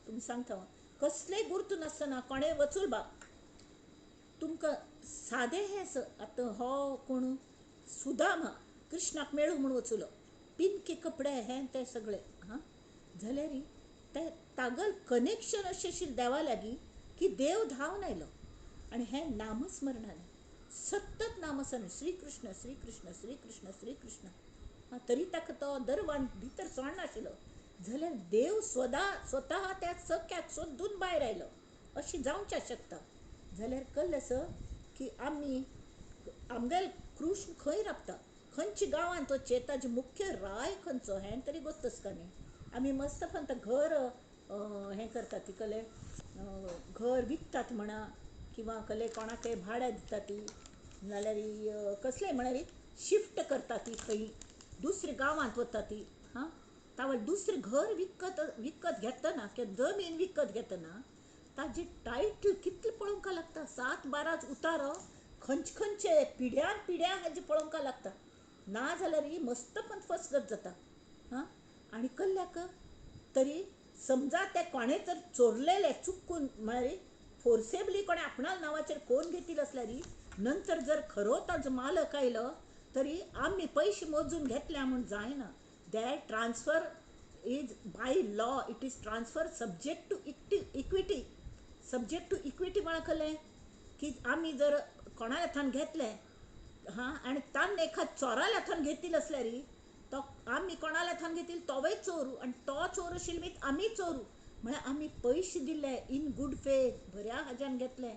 तुमी सांगता कसलेय गुर्त नासतना कोणेय वचूल बा तुमकां सादें हें आतां हो कोण सुदामा कृष्णाक मेळू म्हूण वचूलो, पिंके कपडे हें तें सगळें जाल्यार ते तागल कनेक्शन अशें आशिल्लें देवा लागीं की देव धांवन आयलो. आनी हें नामस्मरणान सतत नामस्मरण श्री कृष्ण श्री कृष्ण श्री कृष्ण श्री कृष्ण. तरी ताका तो दरवान भितर सोडनाशिल्लो जाल्यार देव स्वता त्या सख्याक सोदून भायर आयलो अशी जावचें शकता. जाल्यार कल्ल असो की आमगेल कृष्ण खंय राबता, खंयच्या गांवांत वचचें, ताजे मुख्य राय खंयचो हें तरी गोश्टच का न्ही. आमी मस्त फक्त घर हें करतात ती कले घर विकतात म्हणा किंवा कले कोणाकय भाड्या दिता ती नाल्यार कसलेय म्हळ्यार शिफ्ट करता ती खंय दुसऱ्या गांवांत वता ती. तावळ दुसरें घर विकत घेतना किंवा जमीन विकत घेतना ताजी टायटल कितले पळोवंक लागता. 7-12 उतारो खंयचे पिढ्यान हेजे पळोवंक लागता. ना जाल्यार मस्त पण फसगत जाता. आनी कल्ल्याक तरी समजा ते कोणें तर चोरलेले चुकून म्हळ्यार फोर्सेबली कोणे आपणा नांवाचेर कोण घेतले असल्यार नंतर जर खरो ताजो मालक आयलो तरी आमी पयशे मोजून घेतल्या म्हूण जायना. That transfer is by law, it is transfer subject to equity. म्हळ्यार कळ्ळें की आमी जर कोणा हातान घेतलें आनी ताणें एखाद चोराल्या हातान घेतिल्लो असल्यार तो आमी कोणाल्या हातान घेतिल्लो तोवय चोरू आनी तो चोर आशिल्लो आमी चोरू म्हळ्यार आमी पयशे दिल्ले इन गूड फेथ बऱ्या हाज्यान घेतलें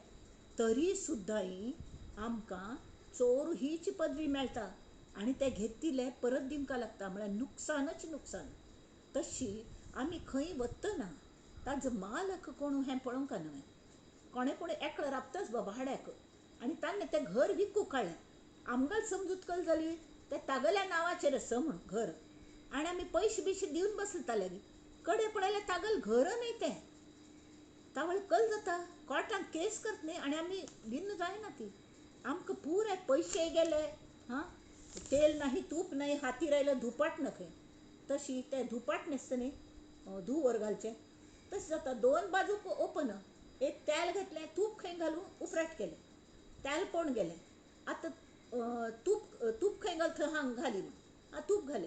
तरी सुद्दां आमकां चोर हीच पदवी मेळटा आनी ते घेतिल्ले परत दिवंक लागता म्हळ्यार नुकसान. तशी आमी खंय वतना ताजो मालक कोण हें पळोवंक न्हय. कोणे एकलो राबताच बाबा भाड्याक आनी ताणें तें घर विकूंक काडलें. आमगेल समजूत कल जाली तें तागेल्या नांवाचेर आसा म्हूण घर आनी आमी पयशे बियशे दिवन बसले कडे पळयलें तागेलें घर न्हय तें. तावळ कल जाता कोर्टांत केस करता न्ही आनी आमी दिन्न जायना ती. आमकां पुराय पयशे गेले तेल नाही तूप नाही हातीर आयलं धुपाट न खंय. तशी ते धुपाट न्हेसता न्ही धूव वर घालचें तशें जाता. 2 बाजूक ओपन एक तेल घेतलें तूप खंय घालून उपराट केलें तेल पळोवन गेलें. आतां तूप तूप खंय घाल थंय हांग घाली म्हण तूप घाले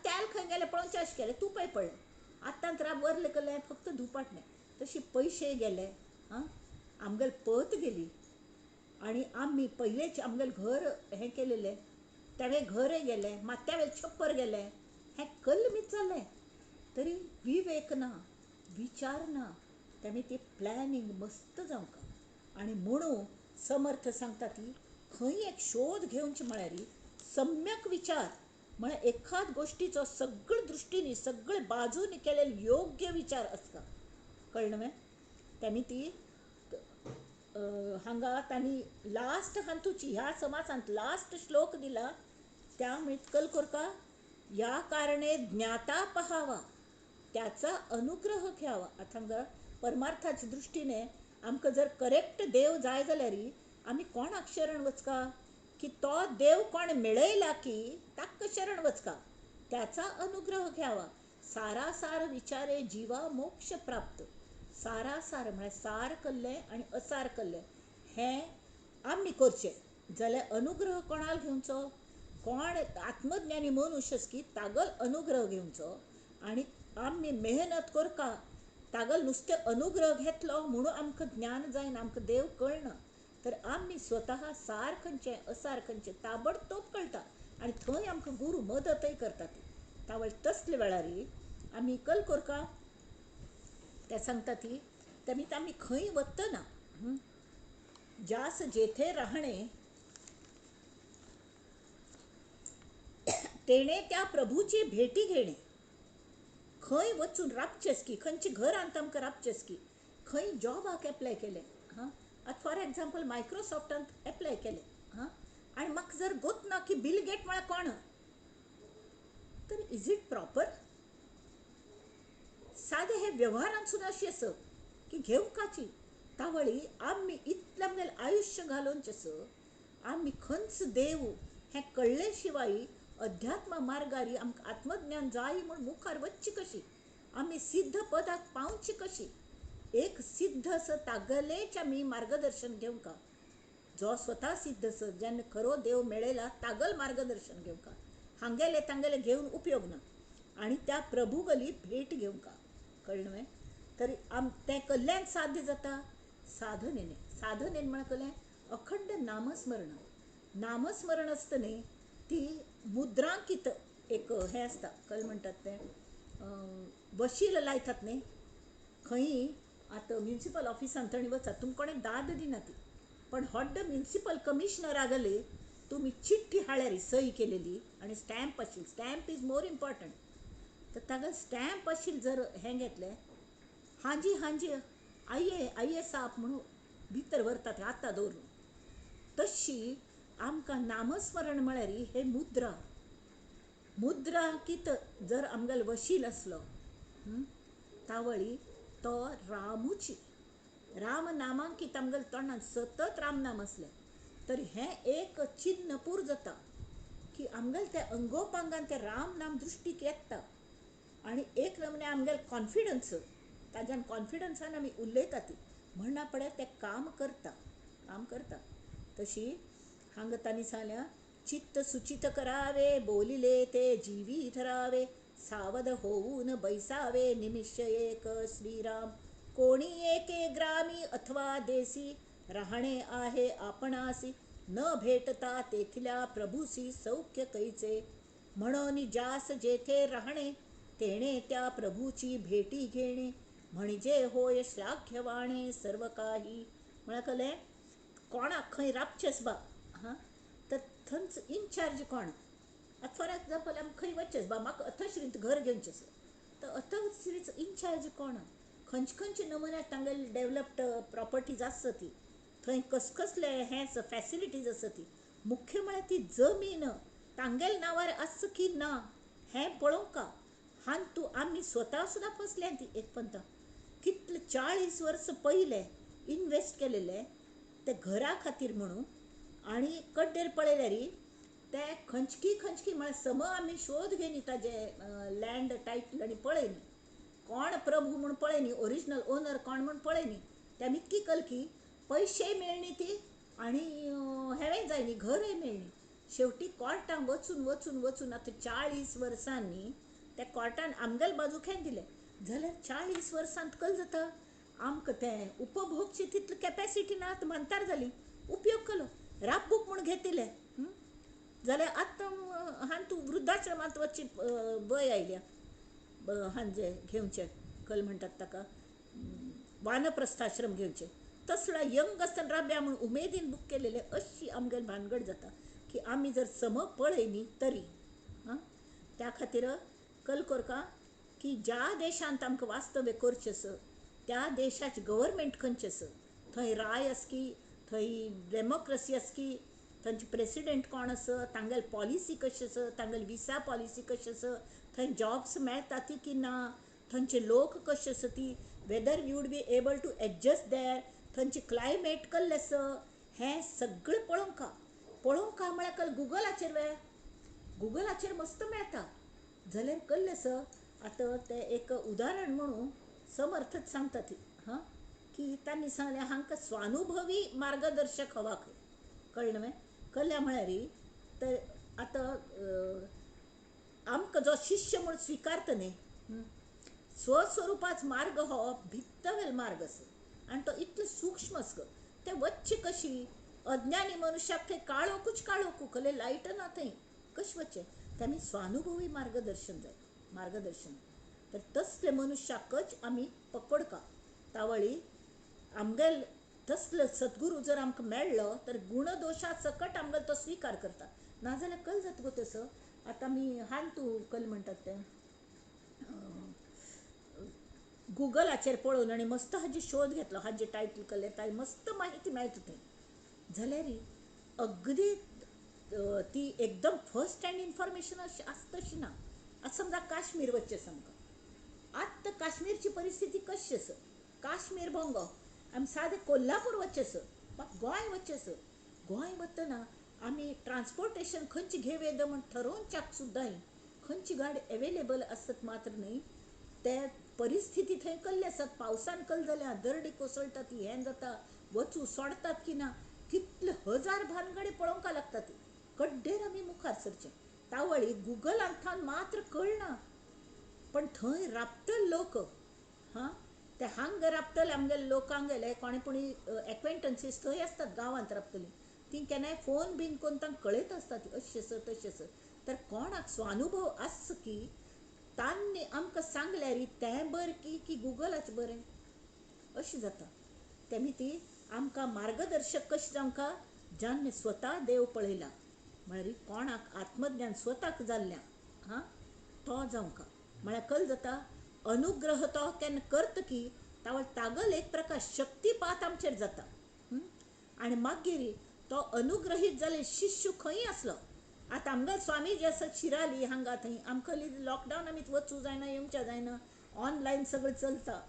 तेल खंय गेले पळोवन चाश केले तुपय पडलें आतां तर वरले केलें फक्त धुपाट नाही तशी पैसे गेले आमगेल पत गेली आणि आम्ही पहिलेच आमगेल घर हे केलेले त्यावे घरय गेले मात्यावेल छप्पर गेले हे कल्ल मी चालले तरी विवेक ना विचार ना त्यामुळे ते प्लॅनिंग मस्त जावंक आणि म्हणून समर्थ सांगता ती खंय एक शोध घेवचे म्हळ्यार सम्यक विचार म्हळ्यार एखाद गोष्टीचो सगळे दृष्टीनी सगळे बाजूनी केलेले योग्य विचार आसता कळ्ळें न्हय त्यामुळे ती हांगा तांणी लास्ट हांतूची ह्या समासांत लास्ट श्लोक दिला त्या मितकल कोरका या कारणे ज्ञाता पहावा त्याचा अनुग्रह घ्यावा आता हांगा परमार्थाच्या दृष्टीने आमकां जर करेक्ट देव जाय जाल्यार आमी कोणाक शरण वचका की तो देव कोण मेळयला की ताका शरण वचका त्याचा अनुग्रह घ्यावा सारासार विचारे जीवा मोक्ष प्राप्त सारासार म्हळ्यार सार कल्ले आनी असार कल्ले हें आमी करचें जाल्यार अनुग्रह कोणाल घेवचो कोण आत्मज्ञानी मनुश्य की तागल अनुग्रह घेवचो आनी आमी मेहनत करता तागल नुस्तें अनुग्रह घेतलो म्हणून आमकां ज्ञान जायना आमकां देव कळना तर आमी स्वता सार खंयचें असार खंयचें ताबडतोब कळटा आनी थंय आमकां गुरू मदतय करता ती तावळ तसले वेळार आमी कल कोरका ते सांगता ती त्यामुळे आमी खंय वतना जास जेथे राहणे तेणे त्या प्रभूची भेटी घेणे खंय वचून राबचेस की खंयचे घर आमकां आमकां राबचेस की खंय जॉबाक एप्लाय केले आतां फॉर एग्जाम्पल मायक्रोसॉफ्टांत एप्लाय केले आनी म्हाका जर गोत ना की बिल गेट म्हळ्यार कोण तर इज इट प्रॉपर सादे हे व्यवहारांत सुद्दां अशी आसत की घेवकाची तावळी आमी इतलें आमगेलें आयुश्य घालोवचें आमी खंयच देव हें कळ्ळे शिवाय अध्यात्म मार्गारी आमकां आत्मज्ञान जाय म्हूण मुखार वचची कशी आमी सिद्ध पदाक पावची कशी एक सिद्ध आसा तागलेच आमी मार्गदर्शन घेवका जो स्वता सिद्ध आसा जेन्ना खरो देव मेळयला तागल मार्गदर्शन घेवका हांगेले तांगेले घेवन उपयोग ना आनी त्या प्रभू गली भेट घेवका कळ्ळें न्हय तरी तें कल्ल्यान साध्य जाता साधनेने साधनेन म्हळ्यार कळ्ळें अखंड नामस्मरण आसतना ती मुद्रांकीत एक हें आसता कळ्ळें म्हणटात तें वशील लायतात न्ही खंय आतां म्युनिसिपल ऑफिसान थंय वचात तुमकां कोणें दाद दिना ती पण हॉड्ड म्युनिसिपल कमिशनरागले तुमी चिठ्ठी हाळ्यार सही केलेली आनी स्टॅम्प आशिल्ली स्टॅम्प इज मोर इम्पॉर्टंट तर ताका स्टॅम्प आशिल्ले जर हें घेतलें हांजी हांजी आये साप म्हणून भितर व्हरतात हातां दवरून तशी आमकां नामस्मरण म्हळ्यार हे मुद्रांकीत जर आमगेल वशील आसलो तावळी तो रामूची राम नामांकीत आमगेल तोंडान सतत राम नाम आसलें तर हें एक चिन्ह पूर जाता की आमगेल त्या अंगोपांगान तें राम नाम दृश्टीक येता आनी एक नमुने आमगेल कॉन्फिडन्स ताज्यान कॉन्फिडन्सान आमी उलयता ती म्हणना पडे तें काम करता तशी हांगा तांणी सांगल्या चित्त सुचित करावे बोलिले ते जीवी धरावे सावध होऊन बैसावे निमिष एक श्रीराम कोणी एके ग्रामी अथवा देसी राहणे आहे आपणासी न भेटता तेथल्या प्रभूसी सौख्य कैचे म्हणून जास जेथे राहणे तेणे त्या प्रभूची भेटी घेणे म्हणजे होय श्लाघ्यवाणे सर्व काही म्हळ्यार कळ्ळें कोणाक खंय राबचेस बा तर थंयच इनचार्ज कोण फॉर एग्जाम्पल आमी खंय वचचेस बा म्हाका अथश्रींत घर घेवचें आसा तर अथश्रीच इनचार्ज कोण खंयचे नमुन्यान तांगेली डेवलप्ड प्रॉपर्टीज आसता ती थंय कसले हें फॅसिलिटीज आसा ती मुख्य म्हळ्यार ती जमीन तांगेल नांवार आसा की ना हें पळोवंका हांतू आमी स्वता सुद्दां फसल्या ती एक पंत कितले 40 वर्स पयले इन्वेस्ट केलेले ते घरा खातीर म्हणून आनी कड्डेर पळयल्यार ते खंचकी म्हळ्यार सम आमी शोध घेयनी ताजे लँड टायटल आनी पळयनी कोण प्रभू म्हूण पळयनी ओरिजिनल ओनर कोण म्हूण पळयनी त्या इतकी कल की पयशेय मेळनी ती आनी हेंय जायनी घरय मेळनी शेवटी कोर्टान वचून वचून वचून आतां 40 वर्सांनी त्या कोर्टान आमगेल बाजू खेळ दिले जाल्यार 40 वर्सांत कल जाता आमकां तें उपभोगची तितली कॅपॅसिटी ना म्हणटार जाली उपयोग केलो राबूक म्हूण घेतिले जाल्यार आतां हांन तूं वृद्धाश्रमांत वचची भंय आयल्या हांजे घेवचें कल म्हणटात ताका वानप्रस्थाश्रम घेवचे तसलो यंग आसतना राब्या म्हूण उमेदीन बूक केलेले अशी आमगेल भानगड जाता की आमी जर सम पळय न्ही तरी त्या खातीर कल करता की ज्या देशांत आमकां वास्तव्य करचें आसा त्या देशाचे गव्हर्मेंट खंयचे आसा थंय राय आसा की थंय डेमोक्रेसी आसा की थंयचे प्रेसिडेंट कोण आसा तांगेल पॉलिसी कशी आसा तांगेल विसा पॉलिसी कशी आसा थंय जॉब्स मेळटा ती की ना थंयचे लोक कशे आसा ती whether you would be able to adjust there थंयचे क्लायमेट कसलें आसा हें सगळें पळोवंक म्हळ्यार कल गुगलाचेर मस्त मेळटा जाल्यार कसलें आसा आतां तें एक उदाहरण म्हणून समर्थच सांगता ती की तांणी सांगलें हांकां स्वानुभवी मार्गदर्शक हवा खंय कळ्ळें न्हय कळ्ळें म्हळ्यार तर आतां आमकां जो शिश्य म्हूण स्विकारता न्ही स्वस्वरुपाच मार्ग हो भित्तवेल मार्ग आसा आनी तो इतलो सूक्ष्म आसा ते वच्चे कशी अज्ञानी मनशाक थंय काळोकूच खले लायट ना थंय कशें वच्चे तांणी स्वानुभवी मार्गदर्शन जाय मार्गदर्शन तर तसले मनशाकच आमी पकडका तावळी आमगेल तसलो सद्गुरू जर आमकां मेळ्ळो तर गुणदोशा सकट आमगेलो तो स्विकार करता नाजाल्यार कल जाता गो तसो आतां आमी हान तूं कल म्हणटात तें गुगलाचेर पळोवन आनी मस्त हाजे शोध घेतलो हाजे टायटल केले ताजी मस्त माहिती मेळटा थंय जाल्यार अगदी ती एकदम फर्स्ट हँड इन्फॉर्मेशन अशी आसता तशी ना आतां समजा काश्मीर वच्चें आमकां आतां काश्मीरची परिस्थिती कशी आसा काश्मीर भोंगो आमी सादें कोल्हापूर वच्चें आसा म्हाका गोंय वच्चें आसा गोंय वतना आमी ट्रान्सपोर्टेशन खंयची घेवेद म्हण ठरोवच्याक सुद्दां खंयची गाडी एवेलेबल आसत मात्र न्ही ते परिस्थिती थंय कसली आसात पावसान कल जाल्यार दर्डी कोसळटा ती हें जाता वचू सोडतात की ना कितले हजार भानगडी पळोवंक लागता ती कड्डेर आमी मुखार सरचें तावळी गुगलांतल्यान मात्र कळना पण थंय राबतले लोक ते हांगा राबतले आमगेले लोकांक गेले कोणे कोणी एक्वेंटन्सीस थंय आसतात गांवांत राबतली ती केन्नाय फोन बीन करून तांकां कळयत आसता ती अशें आसा तशें आसा तर कोणाक स्वानुभव आसा की तांणी आमकां सांगल्यार तें बरें की गुगलाचें बरें अशें जाता तेमी ती आमकां मार्गदर्शक कशें जावंका ज्यान स्वता देव पळयला म्हळ्यार कोणाक आत्मज्ञान स्वताक जाल्ल्या तो जावंका म्हळ्यार कल जाता अनुग्रह तो केन्ना करता की तागल एक प्रकार शक्तिपात आमचेर जाता आनी मागीर तो अनुग्रहीत जाले शिष्य खंय आसलो आतां आमगेलो स्वामी जे आसा शिराली हांगा थंय आमकां लॉकडावन आमी वचूं जायना येवचें जायना ऑनलायन सगळें चलता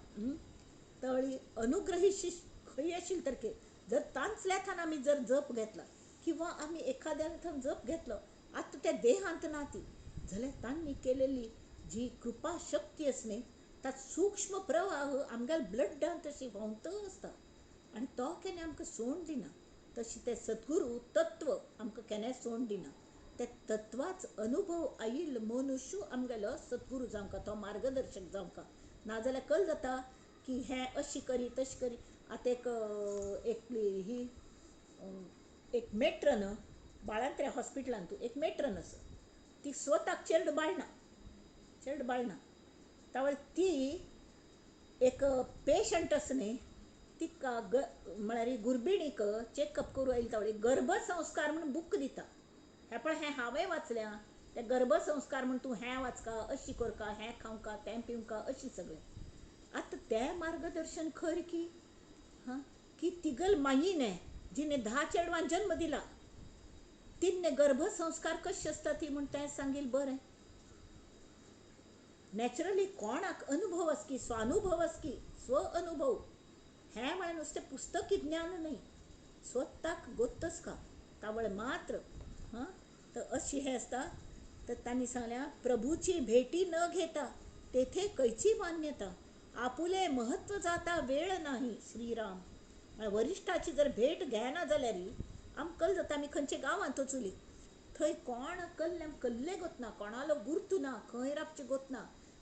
तळी अनुग्रहीत शिश्य खंय आशिल्ले तरके जर तांचल्याथान आमी जर जप घेतला किंवा आमी एखाद्यान थंय जप घेतलो आतां त्या देहांत ना ती जाल्यार तांणी केलेली जी कृपा शक्ती आसा न्ही ताचो सूक्ष्म प्रवाह आमगेल्या ब्लडान तशी व्हांवत आसता आनी तो केन्ना आमकां सोंड दिना तशी ते सद्गुरू तत्व आमकां केन्नाय सोंड दिना ते तत्वाच अनुभव आयिल्लो मनुश्य आमगेलो सद्गुरू जावंका तो मार्गदर्शक जावंका नाजाल्यार कल जाता की हें अशी करी तशी करी आतां एकली ही एक मेट्रन बाळंत्र्या हॉस्पिटलांत तूं एक मेट्रन आसा ती स्वताक चेडूं बाळना तावळ ती एक पेशंट आसा न्ही तिका म्हळ्यार गुरबिणीक चॅकअप करूं आयली तावळी गर्भसंस्कार म्हणून बूक दिता हे पळय हें हांवें वाचल्या ते गर्भसंस्कार म्हूण तूं हें वाचका अशी करका हें खावंका तें पिवंका अशी सगळें आतां तें मार्गदर्शन खरें की तिगल मायीने जिने 10 चेडवांक जन्म दिला तिने गर्भसंस्कार कशें आसता ती म्हूण तें सांगील बरें नॅचरली कोणाक अनुभव आस की स्वानुभव आस की स्व अनुभव हें म्हळ्यार नुस्तें पुस्तकी ज्ञान न्ही स्वताक गोत्तच का तावळे मात्र तर अशी हें आसता तर तांणी सांगल्या प्रभूची भेटी न घेता तेथे खंयची मान्यता आपुले महत्व जाता वेळ नाही श्रीराम वरिश्ठाची जर भेट घेना जाल्यार आमकां जाता आमी खंयच्या गांवांत वचुली थंय कोण कल्ले गोतना, कोणालो गुर्तू ना, खंय रावचे गोतना,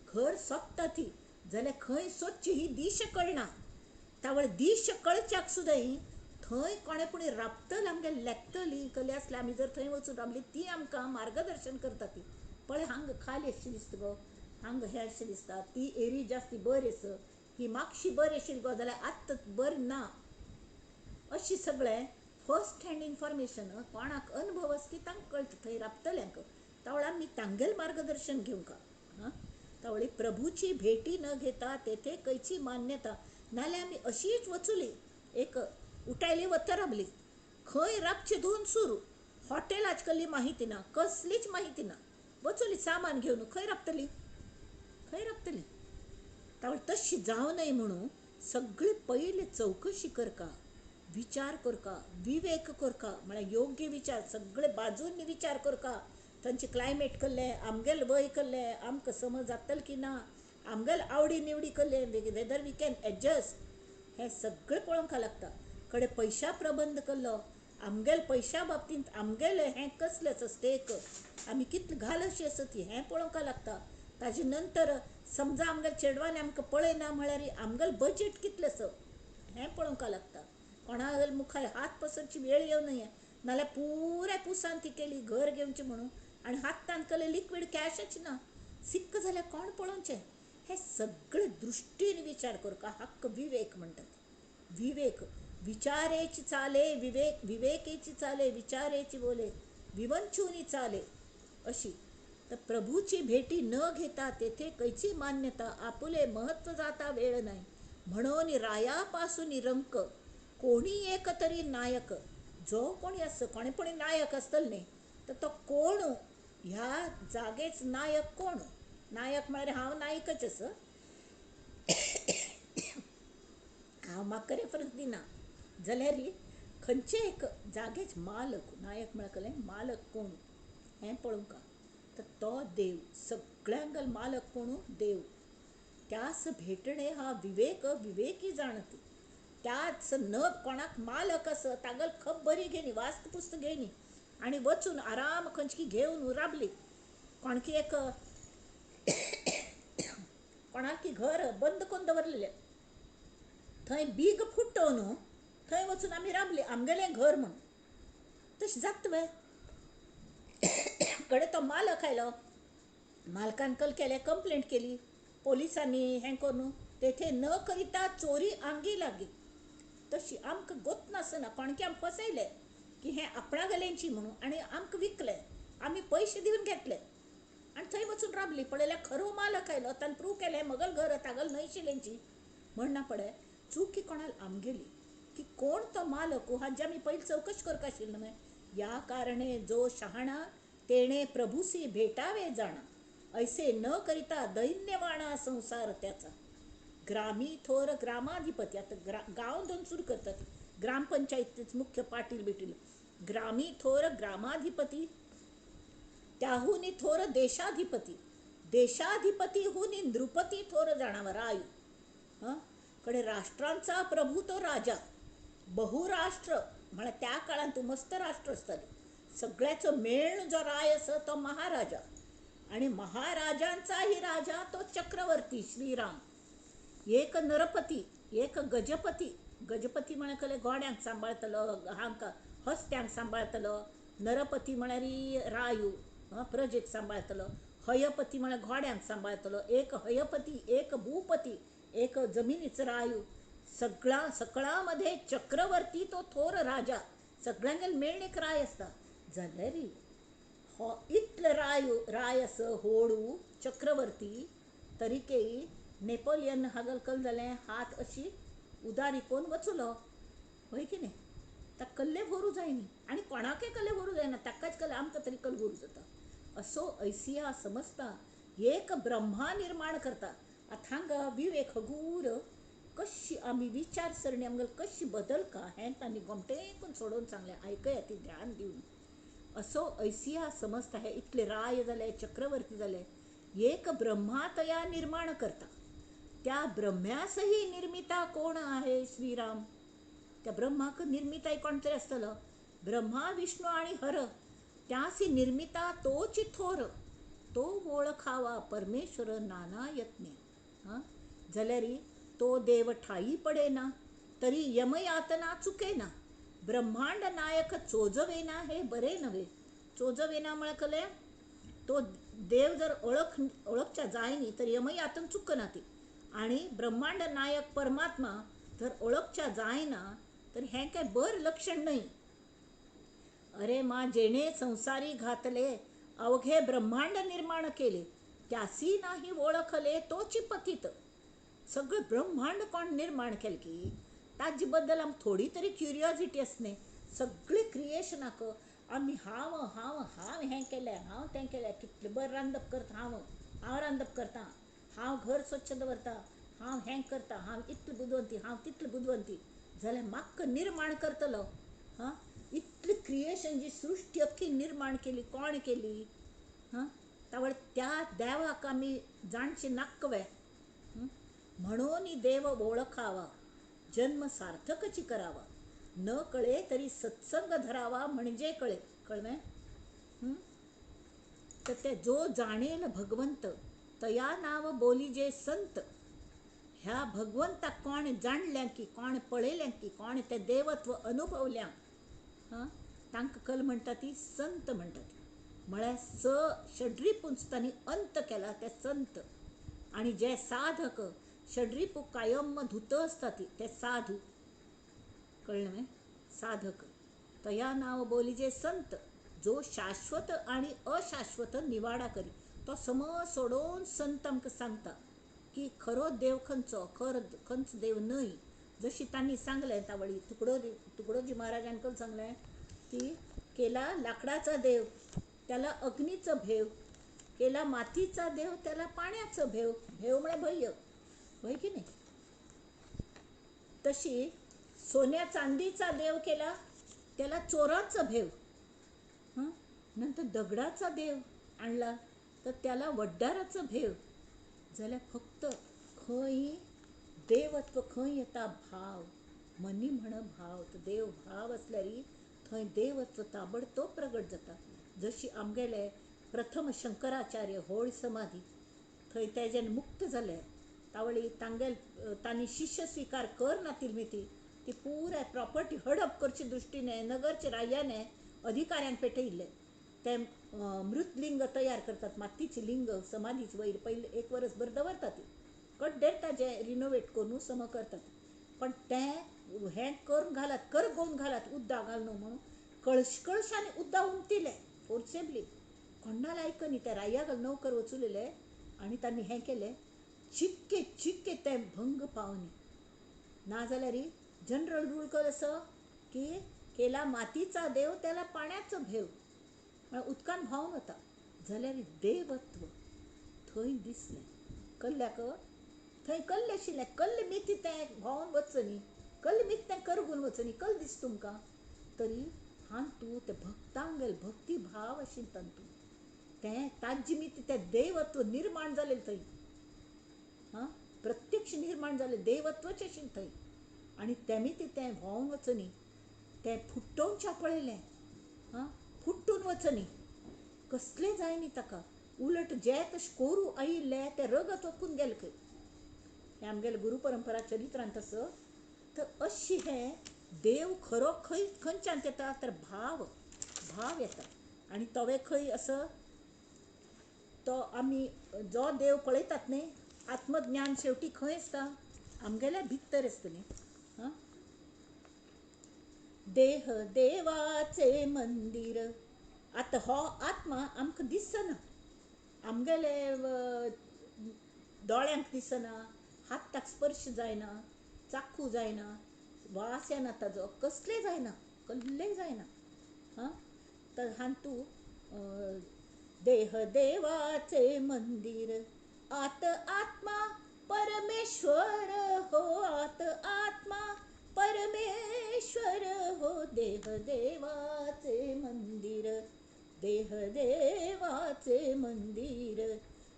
घर सोदता ती जाल्यार खंय सोदची ही दिश कळना. तावळ दिश कळच्याक सुद्दां ही थंय कोणेपुणी राबतली आमगे लेखतली कले आसले आमी जर थंय वचून रावली ती आमकां मार्गदर्शन करता. ती पळय हांगा खाली अशी दिसता गो, हांगा हें अशें दिसता, ती एरी जास्ती बरी आस, ही मातशी बरी आशिल्ली गो जाल्यार आत्तां बरी ना. अशी सगळें फर्स्ट हँड इन्फॉर्मेशन कोणाक अनुभव आसा ती तांकां कळटा थंय राबतल्यांक. तावळ आमी तांगेल मार्गदर्शन घेवंक. हां तावळी प्रभूची भेटी न घेता तेथे खंयची मान्यता. नाल्यार आमी अशीच वचुली एक उठायली वता राबली, खंय राबचे धुवन सुरू, हॉटेलाच कसली माहिती ना, कसलीच माहिती ना, वचुली सामान घेवन खंय राबतली, खंय राबतली. तावळ तशी जावं न्हय म्हणून सगळी पयली चवकशी करका, विचार करका, विवेक करका, म्हळ्यार योग्य विचार सगळे बाजूंनी विचार करका. तांचे क्लायमेट कसलें, आमगेलें वय कसलें, आमकां समज जातलें की ना, आमगेले आवडी निवडी कसलें, वेदर वी कॅन एडजस्ट, हें सगळें पळोवंक लागता. कडे पयशा प्रबंध कसलो, आमगेले पयशा बाबतींत आमगेलें हें कसलें आसा स्टेक, आमी कितलें घालशी आसा ती हें पळोवंक लागता. ताजे नंतर समजा आमगेल्या चेडवांनी आमकां पळयना म्हळ्यार आमगेलें बजेट कितलें आसा हें पळोवंक लागता. कोणागेर मुखार हात पसरची वेळ येवं नये, नाल्यार पुराय पुसान ती केली घर घेवचें म्हणून आनी हातांत कसलें लिक्वीड कॅशच ना, सिक्क जाल्यार कोण पळोवचें. हें सगळें दृश्टीन विचार करता. हक्क विवेक म्हणटात. विवेक विचारेची चाले, विवेक विवेकेची चाले, विचारेची बोले, विवंचुनी चाले अशी. तर प्रभूची भेटी न घेता तेथे खंयची मान्यता, आपुले महत्व जाता वेळ नाही म्हणून रायापासून रंक, कोणी एक तरी नायक. जो कोणी असं कोणेपणी नायक असतल न्ही तर तो कोण ह्या जागेच नायक कोण. नायक म्हळ्यार हांव नायकच आस, हांव म्हाका रेफरन्स दिना जाल्यार खंयचे एक जागेच मालक. नायक म्हळ्यार कसलें मालक कोण हें पळोवंक. तर तो देव सगळ्यांगल मालक कोण देव. त्यास भेटणे हा विवेक विवेकी जाणती. त्याच न कोणाक मालक असं तागल खप बरी घेणी, वास्त पुस्त घेणी आणि वचून आराम खंयची घेवन राबली. कोणकी एक कोणाकी घर बंद करून दवरलेलें, थंय बीग फुट्टो न्हू, थंय वचून आमी राबली आमगेलें घर म्हण. तशें जाता तुवें कडे तो मालक आयलो, मालकान कल केलें, कंप्लेंट केली, पोलिसांनी हें करून तेथे न करिता चोरी आंगी लागी. तशी आमकां गोत नासना कोणकी आमी फसयले की हें आपणा गेलेंची म्हणून आनी आमकां विकलें, आमी पयशे दिवन घेतले आनी थंय वचून राबली. पळयल्यार खरो मालक आयलो, ताणें प्रूव केलें मगल घर तागल न्हयशिल्लेंची म्हणना. पळय चुकी कोणाल आमगेली की कोण तो मालक हाजी आमी पयलीं चवकशी करता आशिल्ली न्हय. या कारणे जो शहाणा तेणे प्रभूसी भेटावे जाणा, ऐसे न करिता दैन्यवाणा संसार त्याचा. ग्रामी थोर ग्रामाधिपती, आता गांव दोन सुरू करतात, ग्रामपंचायतीच मुख्य पाटील बिटील. ग्रामी थोर ग्रामाधिपती, त्याहुनी थोर देशाधिपती, देशाधिपतीहुनी नृपती थोर जाणावा रायू. हां कडे राष्ट्रांचा प्रभू तो राजा. बहुराष्ट्र म्हळ्यार त्या काळात तूं मस्त राष्ट्र आसताली, सगळ्याचो मेळ जो राय आसा तो महाराजा. आणि महाराजांचाही राजा तो चक्रवर्ती श्रीराम. एक नरपती, एक गजपती. गजपती म्हळ्यार कसलें घोड्यांक सांबाळतलो, हांकां हस्त्यांक सांबाळतलो. नरपती म्हळ्यार रायू, प्रजेक सांबाळतलो. हयपती म्हळ्यार घोड्यांक सांबाळतलो. एक हयपती, एक भूपती, एक जमिनीचो रायू. सकळामध्ये चक्रवर्ती तो थोर राजा, सगळ्यांगेर मेळून एक राय आसता. जाल्यार हो इतलो राय आसा व्हडू चक्रवर्ती, तरीकेय नेपोलियन हागल कल जालें हात अशी उदारी कोण वचुलो, हय की न्ही. ताका कसलें भरू जायनी आनी कोणाकय कसलें भरू जायना, ताकाच कसलें आमकां तरी कल भरू जाता. असो ऐसिया समजता एक ब्रह्मा निर्माण करता. आतां हांगा विवेक हगूर कशी आमी विचारसरणी आमगेली कशी बदलका हें तांणी गोमटेकून सोडोवन सांगलें. आयकया ती ध्यान दिवन. असो ऐसिया समजता हे इतले राय जाले, चक्रवर्ती जाले, एक ब्रह्मा तया निर्माण करता. त्या ब्रह्म्यासही निर्मिता कोण आहे श्रीराम. त्या ब्रह्माक निर्मिताय कोण तरी आसतलो. ब्रह्मा विष्णू आणि हर त्यासी निर्मिता तोची थोर, तो ओळखावा परमेश्वर नाना यत्ने. हां जाल्यार तो देव ठाई पडेना, तरी यमयातना चुकेना. ब्रह्मांड नायक चोजवेना हे बरे नव्हे. चोजवेना म्हळ्यार तो देव जर ओळखच्या जायनी तर यमयातन चुकना ती. आणि ब्रह्मांड नायक परमात्मा जर ओळखच्या जायना तर हें काय बर लक्षण नाही. अरे मा जेणे संसारी घातले, अवघे ब्रह्मांड निर्माण केले, त्यासी नाही ओळखले तोची पतित. सगळं ब्रह्मांड कोण निर्माण केलं की ताजे बद्दल आम थोडी तरी क्युरियोसिटी असणे. सगळे क्रिएशनाक आम्ही हांव हांव हांव हें केलें, हांव तें केलें, कितलें बरें रांदप करता हांव रांदप करता, हांव घर स्वच्छ दवरता, हांव हें करता, हांव इतलें बुदवंती, हांव तितलें बुदवंती. जाल्यार म्हाका निर्माण करतलो. हां इतली क्रिएशन जी सृश्टी अख्खी निर्माण केली कोण केली? हां त्यावेळी त्या देवाक आमी जाणचे नाकवे. म्हणून देव ओळखावा, जन्म सार्थकची करावा. न कळे तरी सत्संग धरावा म्हणजे कळे. कळवे? तर ते जो जाणेल भगवंत, तया नाव बोलीजे संत. ह्या भगवंताक कोण जाणल्या की, कोण पळयल्या की, कोण ते देवत्व अनुभवल्या, तांकां कल म्हणटा ती संत म्हणटात. म्हळ्यार षड्रिपूंच तांणी अंत केला ते संत. आणि जे साधक षड्रिपू कायम धुत असतात ते साधू. कळलं? साधक तया नाव बोलीजे संत, जो शाश्वत आणि अशाश्वत निवाडा करी. तो समज सोडून संत आमकां सांगता की खरो देव खंयचो, खंयचो देव न्हय. जशी तांणी सांगलें तावळी तुकडोजी महाराजान कल सांगलें की केला लाकडाचा देव त्याला अग्नीचं भेव, केला मातीचा देव त्याला पाण्याचं भेव. भेव म्हणजे भय, होय की नाही? तशी सोन्या चांदीचा देव केला त्याला चोराचं भेव. नंतर दगडाचा देव आणला तर त्याला वड्डाराचं भेव. जाल्यार फक्त खंय देवत्व खंय येता? भाव. मनी म्हण भाव. तर देव भाव असल्यार थंय देवत्व ताबडतोब प्रगट जाता. जशी आमगेले प्रथम शंकराचार्य होळ समाधी थंय तेजेन मुक्त जाले तावळी तांणी शिष्य स्वीकार कर नातिल्ली ती पुराय प्रॉपर्टी हडप करचे दृश्टीने नगरचे रायाने अधिकाऱ्यांक पेटयिल्ले. ते मृतलिंग तयार करतात, मातीची लिंग समाधीच वयर पयले 1 वर्स भर दवरतात. ती कड्डेर ताजे रिनोवेट करून सम करतात. पण ते हें करून घालात, करगोवन घालात उद्दा घाल न्हू म्हणून कळशांनी उद्दा उमटिले फोर्सेबली. कोणाला आयकनी ते राया घाल नौकर वचुलेले आणि तांणी हें केलें चिक्के ते भंग पावनी. नाजाल्यार जनरल रूल कर असो की केला मातीचा देव त्याला पाण्याचं भेव. उदकान व्हांवन वता. जाल्यार देवत्व थंय दिसलें. कल्ल्याक थंय कल्ले आशिल्लें, कल्ले मिती तें व्हांवन वचनी, कल्ले मिती तें करगून वचनी, कल दिस तुमकां. तरी हांतू ते भक्तांगेल भक्ती भाव आशिल्लो तांतू. तें ताजी मिती तें देवत्व निर्माण जालें थंय. प्रत्यक्ष निर्माण जालें देवत्वच आशिल्लें थंय. आनी ते मिती तें व्हांवन वचनी, तें फुट्टोवच्या पळयलें. फुट्टून वचनी, कसलें जायनी ताका. उलट जे तशें कोरू आयिल्ले ते रगत ओपून गेले खंय. हें आमगेले गुरू परंपरा चरित्रांत आसा. तर अशी हें देव खरो खंयच्यान येता तर भाव येता. आनी तोवे खंय असो तो आमी जो देव पळयतात न्ही, आत्मज्ञान शेवटी खंय आसता? आमगेल्या भितर आसता न्ही. देह देवाचे मंदिर. आतां हो आत्मा आमकां दिसना, आमगेले दोळ्यांक दिसना, हाताक स्पर्श जायना, चाखू जायना, वास येना ताजो, कसलें जायना, कसलें जायना. तर हांतू देह देवाचे मंदिर, आत आत्मा परमेश्वर हो, आत आत्मा परमेश्वर हो. देह देवाचे मंदिर, देह देवाचे मंदिर.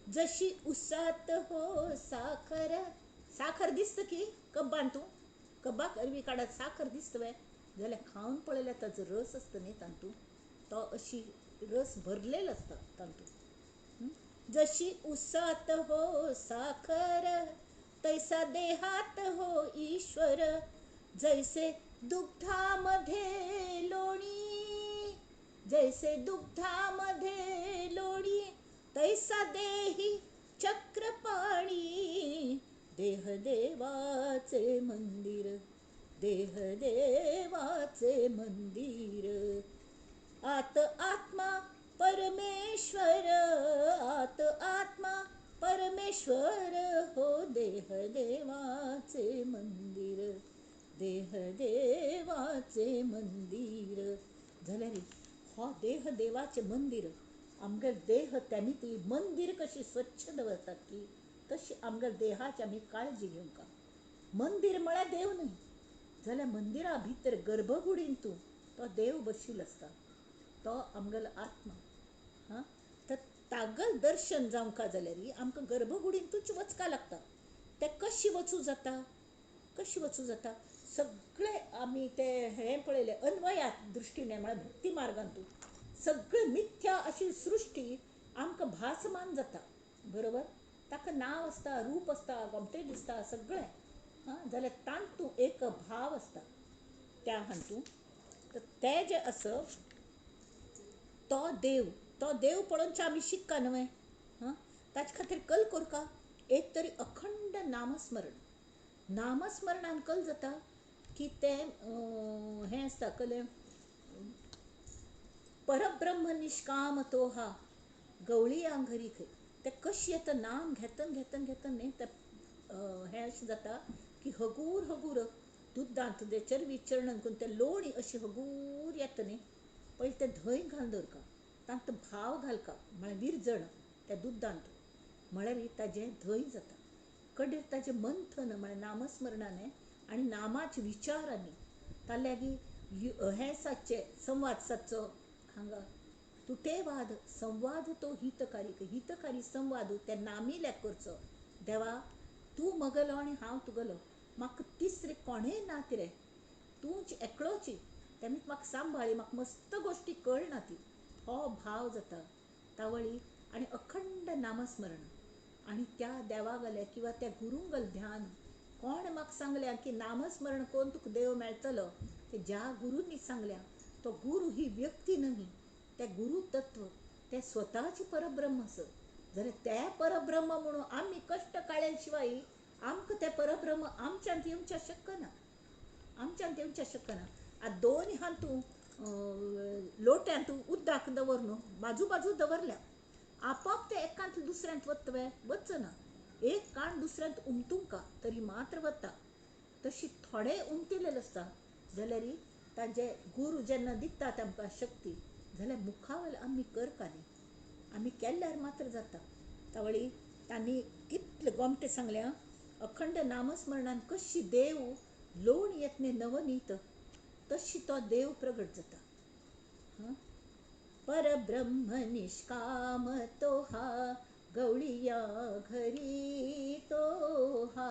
जशी उसात हो साखर दिसता की कब्बान तू कब्बाक अरवी काडत साखर दिसतवे जाल्यार खावन पळयल्यार ताजो रस आसता न्ही तांतू, तो अशी रस भरलेलं असतं तांतून. जशी उसात हो साखर, तैसा देहात हो ईश्वर. जैसे दुग्धामध्ये लोणी, जैसे दुग्धामध्ये लोणी, तैसा देही चक्रपाणी. देह देवाचे मंदिर, देह देवाचे मंदिर. आत आत्मा परमेश्वर, आत आत्मा परमेश्वर हो. देह देवाचे मंदिर, देह देवाचे मंदिर. झालं रे. हो देह देवाचे मंदिर. आमगे देह त्यांनी ती मंदिर कशी स्वच्छ दवरतात की तशी आमगे देहाची आम्ही काळजी घेऊ का. मंदिर म्हळ्यार देव न्ही. जाल्यार मंदिरा भितर गर्भकुडीन तूं तो देव बशिल्लो आसता, तो आमगेलो आत्मा. हां, तर तागल दर्शन जावंका जाल्यार आमकां गर्भकुडींतूच वचका लागता. ते कशी वचूं जाता, कशी वचूं जाता. सगळे आमी ते हें पळयलें अन्वयात दृश्टीने म्हळ्यार भक्ती मार्गांतून सगळी मिथ्या अशी सृश्टी आमकां भासमान जाता. बरोबर. ताका नांव आसता, रूप आसता, गोमटे दिसता सगळें. हां, जाल्यार तांतूं एक भाव आसता त्या हातूंत. तर तें जें आसप तो देव पळोवनचे आमी शिकका न्हय. हां, ताचे खातीर कल करका. एक तरी अखंड नामस्मरण. नामस्मरणान कल जाता की तें हें आसता कले परब्रह्म निष्काम तो हा गवळी आंगरी खंय. ते कशी येता नाम घेतन घेतन घेतन न्ही ते हें अशें जाता की हगूर हगूर दुदांत ते चरवी चरणन करून ते लोणी अशी हगूर येता न्ही. पयलीं तें धंय घालून दवरका, तांत भाव घालका म्हळ्यार विरजण त्या दुदांत म्हळ्यार ताजें धंय जाता. कडेर ताजें मंथन म्हळ्यार नामस्मरणाने आनी नामाचे विचारांनी ताल्यागी हें सादचें संवाद सादचो. हांगा तुटेवाद संवाद तो हितकारी संवाद त्या नामिल्याक करचो. देवा तूं म्हगेलो आनी हांव तुगेलो, म्हाका तिसरें कोणेंय नात रे, तूंच एकलोची. तेन्ना म्हाका सांबाळी, म्हाका मस्त गोश्टी कळना ती. हो भाव जाता तावळी आनी अखंड नामस्मरण. आनी त्या देवागेलें किंवा त्या गुरूंगेलें ध्यान. कोण म्हाका सांगल्या की नामस्मरण करून तुका देव मेळटलो, ते ज्या गुरूंनी सांगल्या तो गुरू ही व्यक्ती न्ही, ते गुरू तत्व ते स्वताची परब्रह्म आसत. जाल्यार ते परब्रह्म म्हणून आमी कश्ट काडल्या शिवाय आमकां ते परब्रह्म आमच्यांत येवचें शक्य ना. आमच्यांत येवचें शक्य ना. आतां दोन हातूं लोट्यांत उदक दवरून बाजू बाजू दवरल्या, आपोआप ते एकांत दुसऱ्यांत वतवे वचना. एक काण दुसऱ्यांत उमटूंका तरी मात्र वता. तशी थोडे उमटिलेले आसता जाल्यार ताजे गुरू जेन्ना दितात आमकां शक्ती जाल्यार मुखावेल आमी करका न्ही. आमी केल्यार मात्र जाता. तावळी तांणी कितले गोमटे सांगल्या. अखंड नामस्मरणान कशी देव लोण येतने नवनीत तशी तो देव प्रगट जाता. हां, परब्रह्म निष्काम तो हा गवळिया घरी, तो हा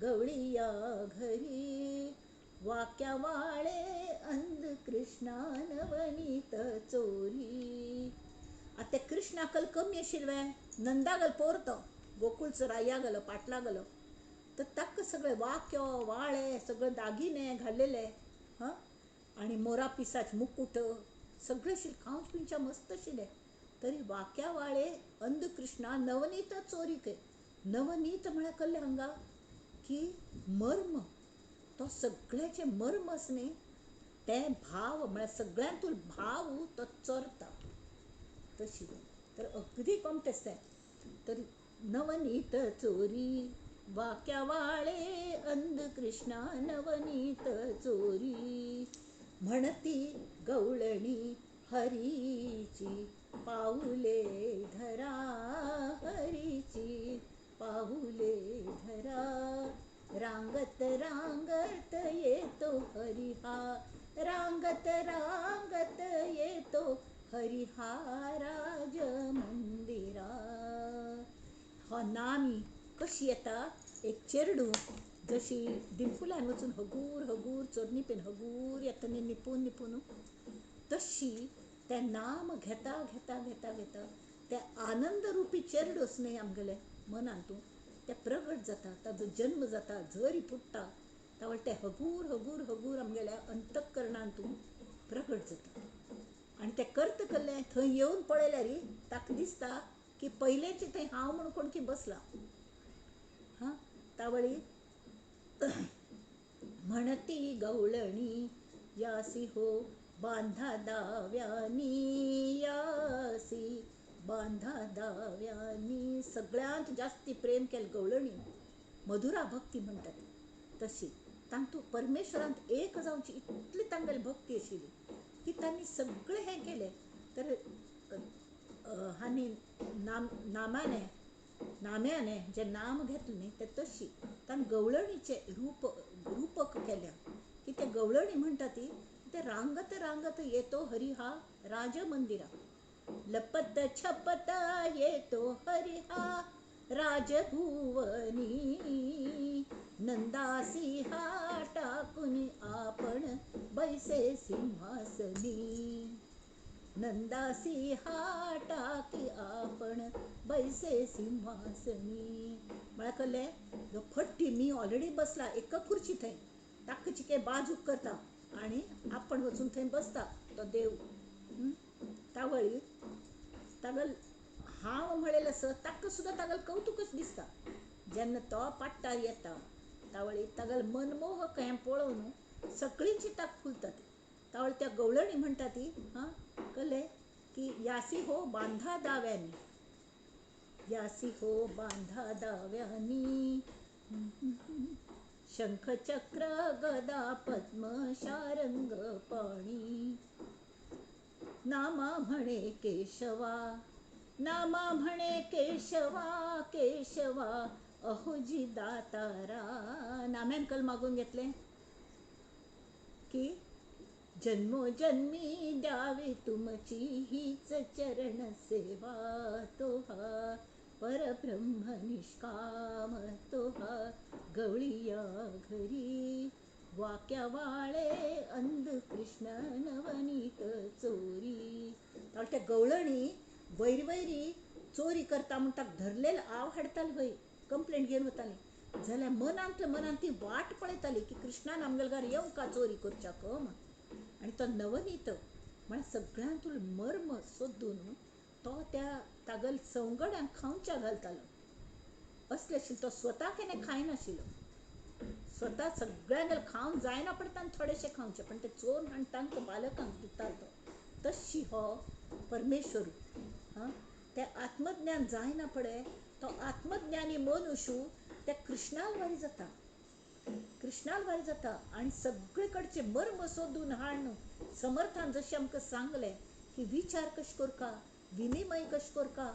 गवळिया घरी. वाक्या वाळे अंध कृष्णा नवनीत चोरी. आता ते कृष्णाकल कमी आशिल्ले नंदागल पोरतो गोकुळचो राया गेलो पाटला गेलो तर ताका सगळे वाक्य वाळे सगळे दागिने घालेले. हां, आनी मोरा पिसाच मुकुट सगळे आशिल्ले, खावंच पिंच्या मस्त आशिल्ले. तरी वाक्या वाळे अंध कृष्णा नवनीत चोरी के. नवनीत म्हळ्यार कल्ले हांगा की मर्म. तो सगळ्याचे मर्म न्ही ते भाव म्हळ्यार सगळ्यांतून भाव तो चोरता तशी. तर अगदी कमटेस तें. तर नवनीत चोरी वाक्या वाळे अंध कृष्णा नवनीत चोरी. म्हणती गवळणी हरीची पाऊले धरा, हरीची पाऊले धरा. रांगत रांगत येतो हरिहा, रांगत रांगत येतो हरिहा राज मंदिरा. हो नामी कशी येता. एक चेरडू जशी दिंपुलान वचून हगूर हगूर चोरणी पेन हगूर येता न्ही निपून निपून तशी ते नाम घेता घेता घेता घेता त्या आनंद रूपी चेरडोस न्ही आमगेले मनांतून ते प्रगट जाता, ताजो जन्म जाता, झरी फुट्टा, तावळ ते हगूर हगूर हगूर आमगेल्या अंतकरणांतून प्रगट जाता. आनी ते करता कल्लें थंय येवन पळयल्यार ताका दिसता की पयलेंचे थंय हांव म्हूण कोणकी बसला. हां, तावळी म्हणती गवळणी यासी हो बांधा दाव्यानी, यासी बांधा दाव्यानी. सगळ्यांत जास्ती प्रेम केलें गवळणी मधुरा भक्ती म्हणटात तशी. तांतू परमेश्वरांत एक जावची इतली तांगेली भक्ती आशिल्ली की तांणी सगळें हें केलें. तर हांणी नाम्याने जे नाम घेतलें न्ही ते तशी ताण गवळणीचे रूपक केल्या की ते गवळणी म्हणटा ती ते रांगत रांगत येतो हरी हा राज मंदिरा. लपत छपत येतो हरी हा राजभुवनी, नंदासी हा टाकून आपण बैसे सिंहासनी, नंदासी हा टाकी आपण बैसे सिंहासनी. म्हळ्यार कळ्ळें फट्टी मी ऑलरेडी बसला एका खुर्ची थंय, ताका चिके बाजूक करता आनी आपण वचून थंय बसता तो देव. तावळी तागल हांव म्हणलें आसा ताका सुद्दां तागल कौतुकच दिसता जेन्ना तो पाट्टार येता. तावळी तागल मनमोहक हें पळोवन सगळींची ताक फुलतात. तावळ त्या गवळणी म्हणटा ती कळ्ळें की यासी हो बांधा दाव्यानी, यासी हो बांधा दाव्यानी, शंख चक्र गदा पद्म शारंग पाणी, नामा म्हणे केशवा, नामा म्हणे केशवा, केशवा अहोजी दातारा. नाम्यान कल मागून घेतलें की जन्मोजन्मी द्यावी तुमची हीच चरण सेवा, तो हा परब्रह्म निष्काम, तो हा गवळीया घरी वाक्या वाळे अंध कृष्ण नवनीत चोरी. त्या गवळणी वैरी वैरी चोरी करता म्हण ताका धरलेलं आव हाडटाली वय कंप्लेंट घेवन वताली जाल्यार मनांतल्या ती वाट पळयताली की कृष्णान आमगेल्या घरा येवं का चोरी करच्याक म्हण. आनी तो नवनीत म्हळ्यार सगळ्यांतून मर्म सोदून तो त्या तागल संवगड्यांक खावच्या घालतालो. असले आशिल्लो तो स्वता केन्ना खायनाशिल्लो, स्वता सगळ्यांगेर खावंक जायना पडटान थोडेशें खावचें पण ते चोरून आनी तांकां बालकांक दितालो तो. तशी हो परमेश्वर ते आत्मज्ञान जायना पडे तो आत्मज्ञानी मनुष्य त्या कृष्णाल वारी जाता, कृष्णाल वारी जाता आनी सगळे कडचे मर्म सोदून हाडून समर्थान जशें आमकां सांगलें की विचार कशें करता, विनिमय कशें करता,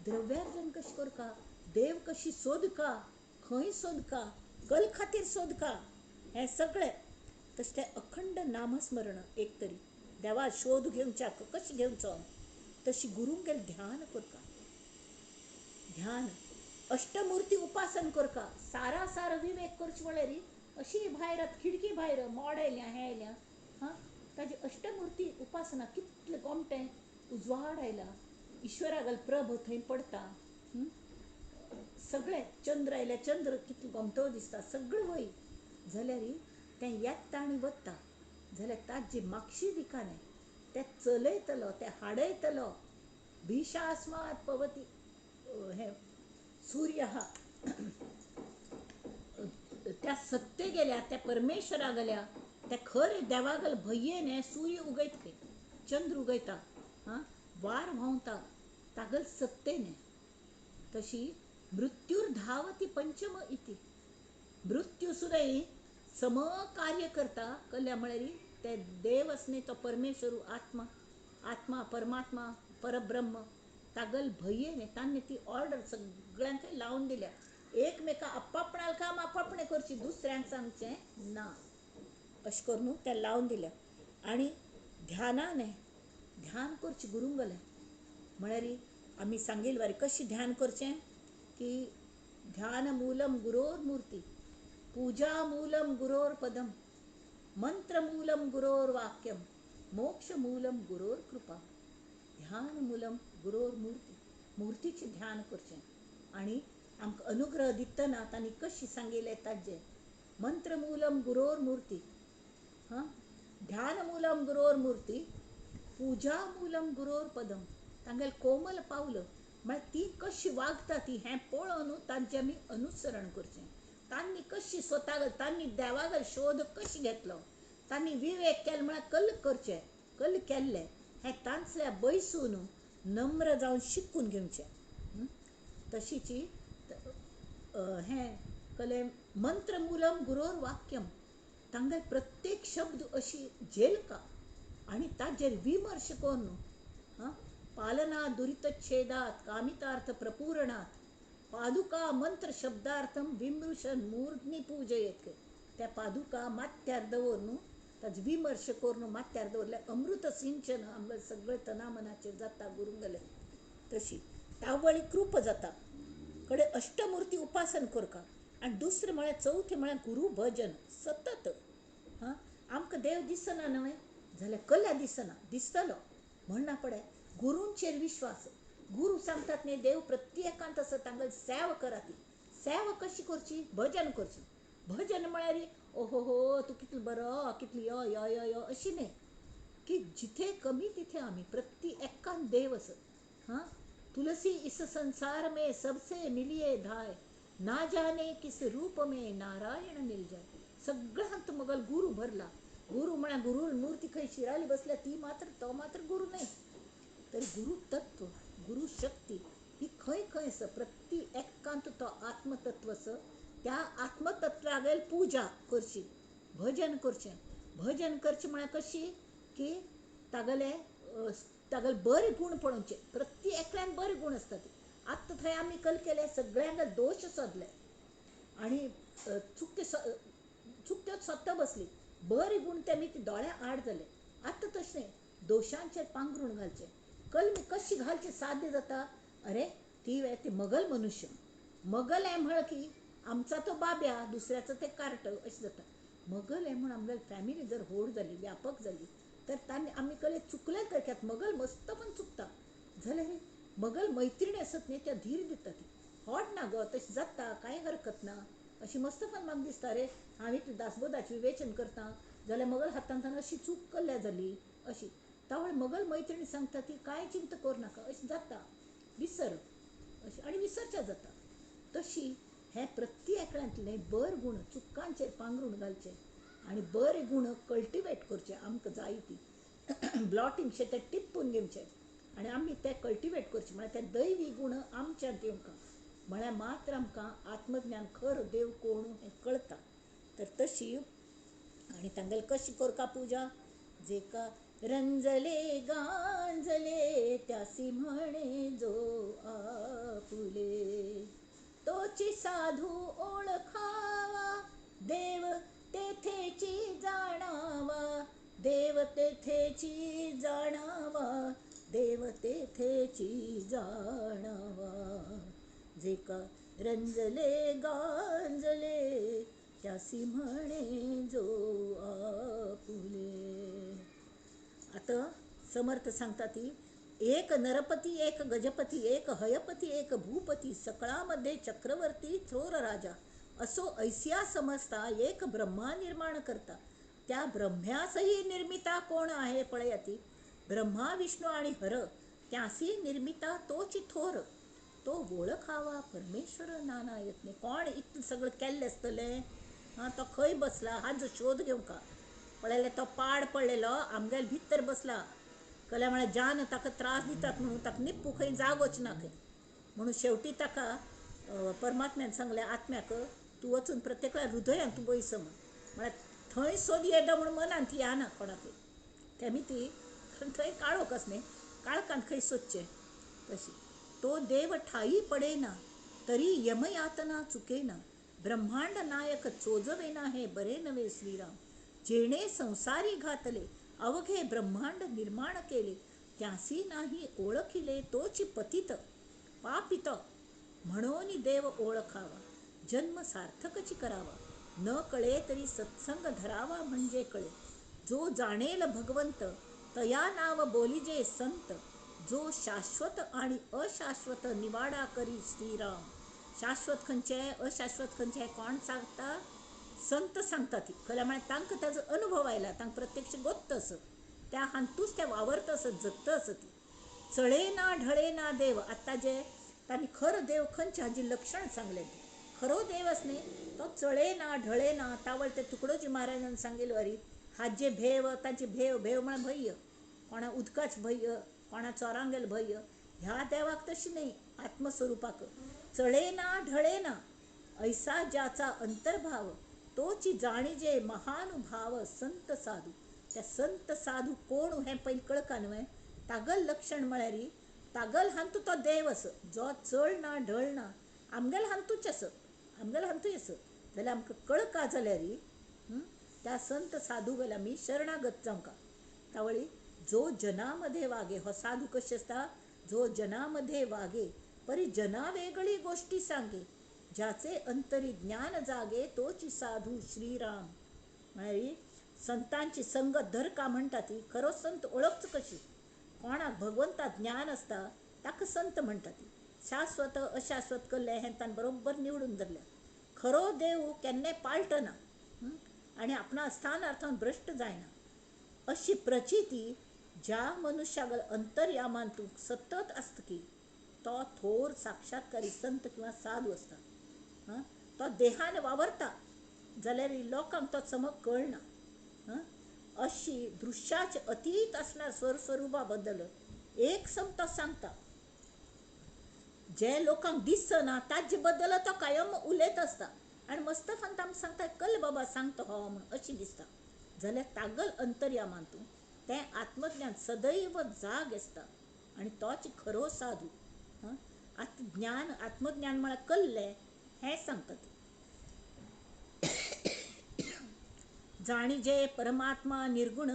द्रव्यार्जन कशें करता, देव कशी सोदका, खंय सोदका, कल खातीर सोदका, हें सगळें तशें तें अखंड नामस्मरण एक तरी देवा शोध घेवच्याक कशें घेवचो तशी गुरूंगेलें ध्यान करता. ध्यान अष्टमुर्ती उपासन करता, सारा सार विवेक करचे म्हळ्यार अशी भायर खिडकी भायर मोड आयल्या हें आयल्या ताजी अष्टमुर्ती उपासना कितलें गोमटें उजवाड आयला, ईश्वरागल प्रभ थंय पडटा. सगळें चंद्र आयल्या चंद्र कितलो गोमटो दिसता सगळें वय जाल्यार तें येता आनी वता जाल्यार ताजी माक्षी दिकाने ते चलयतलो ते हाडयतलो. भिशास्मात पवती हे सूर्य हा त्या सत्य गेल्या त्या परमेश्वरा गेल्या त्या खरे देवागल भय्येन हें सूर्य उगयत खंय, चंद्र उगयता, वार व्हांवता तागल सत्तेन. तशी मृत्यूर धावती पंचम इति, मृत्यू सुद्दां सम कार्य करता कल्या म्हळ्यार ते देव असणे तो परमेश्वर आत्मा, आत्मा परमात्मा परब्रह्म तागल भय्येन तांणी ती ऑर्डर सगळ्यांक लावन दिल्या. एकमेका आपापणाल काम आपापणें करची दुसऱ्यांक सांगचें ना अशें करून तें लावन दिल्या. आनी ध्यानान ध्यान करचें गुरूंगलें म्हळ्यार आमी सांगिल्लें वारी कशें ध्यान करचें की ध्यान मूलम गुरोर मूर्ती, पूजा मूलम गुरोर पदम, मंत्र मूलम गुरोर वाक्यम, मोक्ष मूलम गुरोर कृपा, ध्यान मूलम गुरोर मूर्ती, मूर्तीचे ध्यान करचे आणि आमकां अनुग्रह दितना तांणी कशी सांगिल्लें ताजें मंत्र मूलम गुरोर मूर्ती, हां, ध्यान मूलम गुरोर मूर्ती, पूजा मूलम गुरोर पदम, तांगेल कोमल पावलं म्हळ्यार ती कशी वागता ती हें पळोवन तांचें आमी अनुसरण करचें. तांणी कशी स्वताक तांणी देवागेर शोध कशी घेतलो, तांणी विवेक केलो म्हळ्यार कल्ल करचें, कल्ल केल्लें हें तांचल्या बैसून नम्र जावन शिकून घेवचें. तशीची हें कलें मंत्र मूलम गुरोर वाक्यम, तांगेल प्रत्येक शब्द अशी झेलका आणि ताजेर विमर्श करून पालना दुरितच्छेदात कामितार्थ प्रपूरणात पादुका मंत्र शब्दार्थम विमृशन मूर्धनी पूजयेत. त्या पादुका माथ्यार दवरून ताज विमर्श करून माथ्यार दवरल्यार अमृत सिंचन आमगे सगळे तनामनाचेर जाता गुरुंगले. तशी तावळी कृप जाता कडे अष्टमुर्ती उपासन करका. आणि दुसरें म्हळ्यार चवथें म्हळ्यार गुरु भजन सतत. आमकां देव दिसना न्हय जाल्यार कल्या दिसना, दिसतलो म्हणना पडे गुरूंचेर विश्वास. गुरू सांगतात न्ही देव प्रत्येकांत तसं तांगेल सेवा करा. ती सेवा कशी करची, भजन करची. भजन म्हळ्यार ओहो हो तूं कितलो बरो, कितली यो यो यो यो अशी न्ही, की जिथे कमी तिथे आम्ही प्रत्येकांत देव असत. तुलसी इस संसार में सबसे मिलिए धाय, ना जाने किस रूप में नारायण मिल जाय. सगळ्यांत मगल गुरु भरला. गुरु म्हणा गुरु मूर्ती खंय शिराली बसल्या ती मात्र तो मात्र गुरु नाही. तर गुरु तत्व, गुरु शक्ती ही खंय खंय स प्रत्येकांत तो आत्मतत्व स. त्या आत्मतत्वागेल पूजा करची, भजन करचें. भजन करचें म्हळ्यार कशी की तागेले बरे गुण पळोवचे. प्रत्येकान बरे गुण असतात. आत्तां थंय आमी कल केले सगळ्यांक दोश सोदले आणि चुकत्यो सोदता बसली. बरे गुण तेमी ती दोळ्या आड जाले. आतां तशें दोशांचेर पांघरूण घालचें. कलमी कशी घालचें साध्य जाता. अरे ती मगल मनुष्य, मगल हें म्हळ की आमचा तो बाब्या दुसऱ्याचं ते कार्ट अशें जाता. मगल हें म्हण आमगेली फॅमिली जर व्हड जाली, व्यापक जाली तर तांणी आमी कले चुकले तर मगल मस्त पण चुकता जाल्यार मगल मैत्रिणी असत न्ही त्या धीर दिता. ती हॉट ना गो तशें जाता कांय हरकत ना अशी मस्त पण म्हाका दिसता. रे हांव इतलें दासबोदाचें विवेचन करता जाल्यार मगल हातांतल्यान अशी चूक कल्ल्या जाली अशी. तावळे मगल मैत्रिणी सांगता ती कांय चिंता करूं नाका अशें जाता, विसर अशें आनी विसरचें जाता. तशी हें प्रत्येकांतले बरे गुण चुकांचेर पांघरूण घालचें आनी बरे गुण कल्टिवेट करचे. आमकां जाय ती ब्लॉटिंगशें ते टिपून घेवचें आनी आमी ते कल्टिवेट करचें. म्हळ्यार ते दैवी गुण आमच्यांत येवंका म्हळ्यार मात्र आमकां आत्मज्ञान खरो देव कोण हें कळटा. तर तशी आनी तांगेली कशी करता पूजा. जेका रंजले गांजले त्यासी म्हणे जो आपुले, तोची साधू ओळखावा देव तेथेची जाणावा, देव तेथेची जाणावा, देव तेथेची जाणावा. जे का रंजले गांजले त्यासी म्हणे जो आपुले. आता समर्थ सांगता ती एक नरपती, एक गजपती, एक हयपती, एक भूपती, सकळामध्ये चक्रवर्ती थोर राजा असो ऐसिया समजता एक ब्रह्मा निर्माण करता. त्या ब्रह्म्यासही निर्मिता कोण आहे पळयाती. ब्रह्मा विष्णू आणि हर त्यासी निर्मिता तोची थोर, तो ओळखावा परमेश्वर नाना यत्ने. कोण इतलें सगळं केल्लें आसतलें. तो खंय बसला हाजो शोध घेवंका. पळयलें तो पाड पडलेलो आमगेल्या भितर बसला. कल्या म्हळ्यार जान ताका त्रास दितात म्हणून ताका निप्पू खंय जागोच ना खंय म्हणून शेवटी ताका परमात्म्यान सांगलें आत्म्याक तूं वचून प्रत्येका हृदयान तूं बस म्हळ्यार थंय सोद येता म्हणून मनान ती येना कोणाकय. तेमी ती थंय काळोख न्ही काळखांत खंय सोदचें. तशी तो देव ठाई पडेना तरी यमयातना चुकेना, ब्रह्मांड नायक चोजवेना हे बरे नवे श्रीराम. जेणे संसारी घातले अवघे ब्रह्मांड निर्माण केले, त्यासी नाही ओळखिले तोची पतित पापित. म्हणून देव ओळखावा जन्म सार्थकची करावा, न कळे तरी सत्संग धरावा म्हणजे कळे. जो जाणेल भगवंत तया नाव बोलिजे संत, जो शाश्वत आणि अशाश्वत निवाडा करी श्रीराम. शाश्वत खंयचे अशाश्वत खंयचे कोण सांगता? संत सांगता ती. खऱ्या म्हळ्यार तांकां ताजो अनुभव आयला, तांकां प्रत्यक्ष गोत्तस, त्या हांतूच ते वावरतस, जगतस ती. चळेना ढळेना देव. आत्ता जे तांणी खरो देव खंयचे हाजी लक्षण सांगले. खरो देवच न्ही तो चळेना ढळेना. तावळ ते तुकडोजी महाराजांनी सांगिल्ले वरी हाजे भेव, तांची भेव, भेव म्हळ्यार भय्य, कोणा उदकाच भय्य, कोणा चोरांगेल भय्य. ह्या देवाक तशी नाही, आत्मस्वरूपाक. चळेना ढळेना ऐसा ज्याचा अंतर्भाव, तोची जाणीजे महानुभाव संत साधू. त्या संत साधू कोण हें पयलीं कळका न्हय. तागल लक्षण म्हळ्यार तागल हांतू तो देवस, जो चळना ढळना. आमगेल हांतूच आस, आमगेल हांतूय आस जाल्यार आमकां कळका जाल्यार त्या संत साधू गेला आमी शरणागत जावंका. तावळी जो जनामध्ये वागे, हो साधू कशें आसता? जो जनामध्ये वागे, परी जना वेगळी गोष्टी सांगे, ज्याचे अंतरी ज्ञान जागे, तोची साधू श्रीराम. म्हळ्यार संतांची संगत धरका म्हणटा ती. खरो संत ओळखच कशी? कोणाक भगवंता ज्ञान आसता ताका संत म्हणटा ती. शाश्वत अशाश्वत कल्ले हें ताणें बरोबर निवडून धरल्या. खरो देव केन्नाय पाळटना आनी आपणा स्थानार्थान भ्रश्ट जायना. अशी प्रचिती ज्या मनुष्यागल अंतर्यामांतू सतत आसता की तो थोर साक्षात्कारी संत किंवा साधू आसता. तो देहान वावरता जाल्यार लोकांक तो चमक कळना. अशी दृश्याचे अतीत असणार स्वरूपा बद्दल एक समतो सांगता. जे लोकांक दिसना ताजे बद्दल तो कायम उलयत आसता आनी मस्तकान तांकां सांगता कल बाबा सांगता हो म्हण अशी दिसता. जाल्यार तागल अंतर्यामांतू तें आत्मज्ञान सदैव जाग आसता आनी तोच खरो साधू. ज्ञान आत्मज्ञान म्हळ्यार कल्ले हें सांगतात. जाणीजे परमात्मा निर्गुण,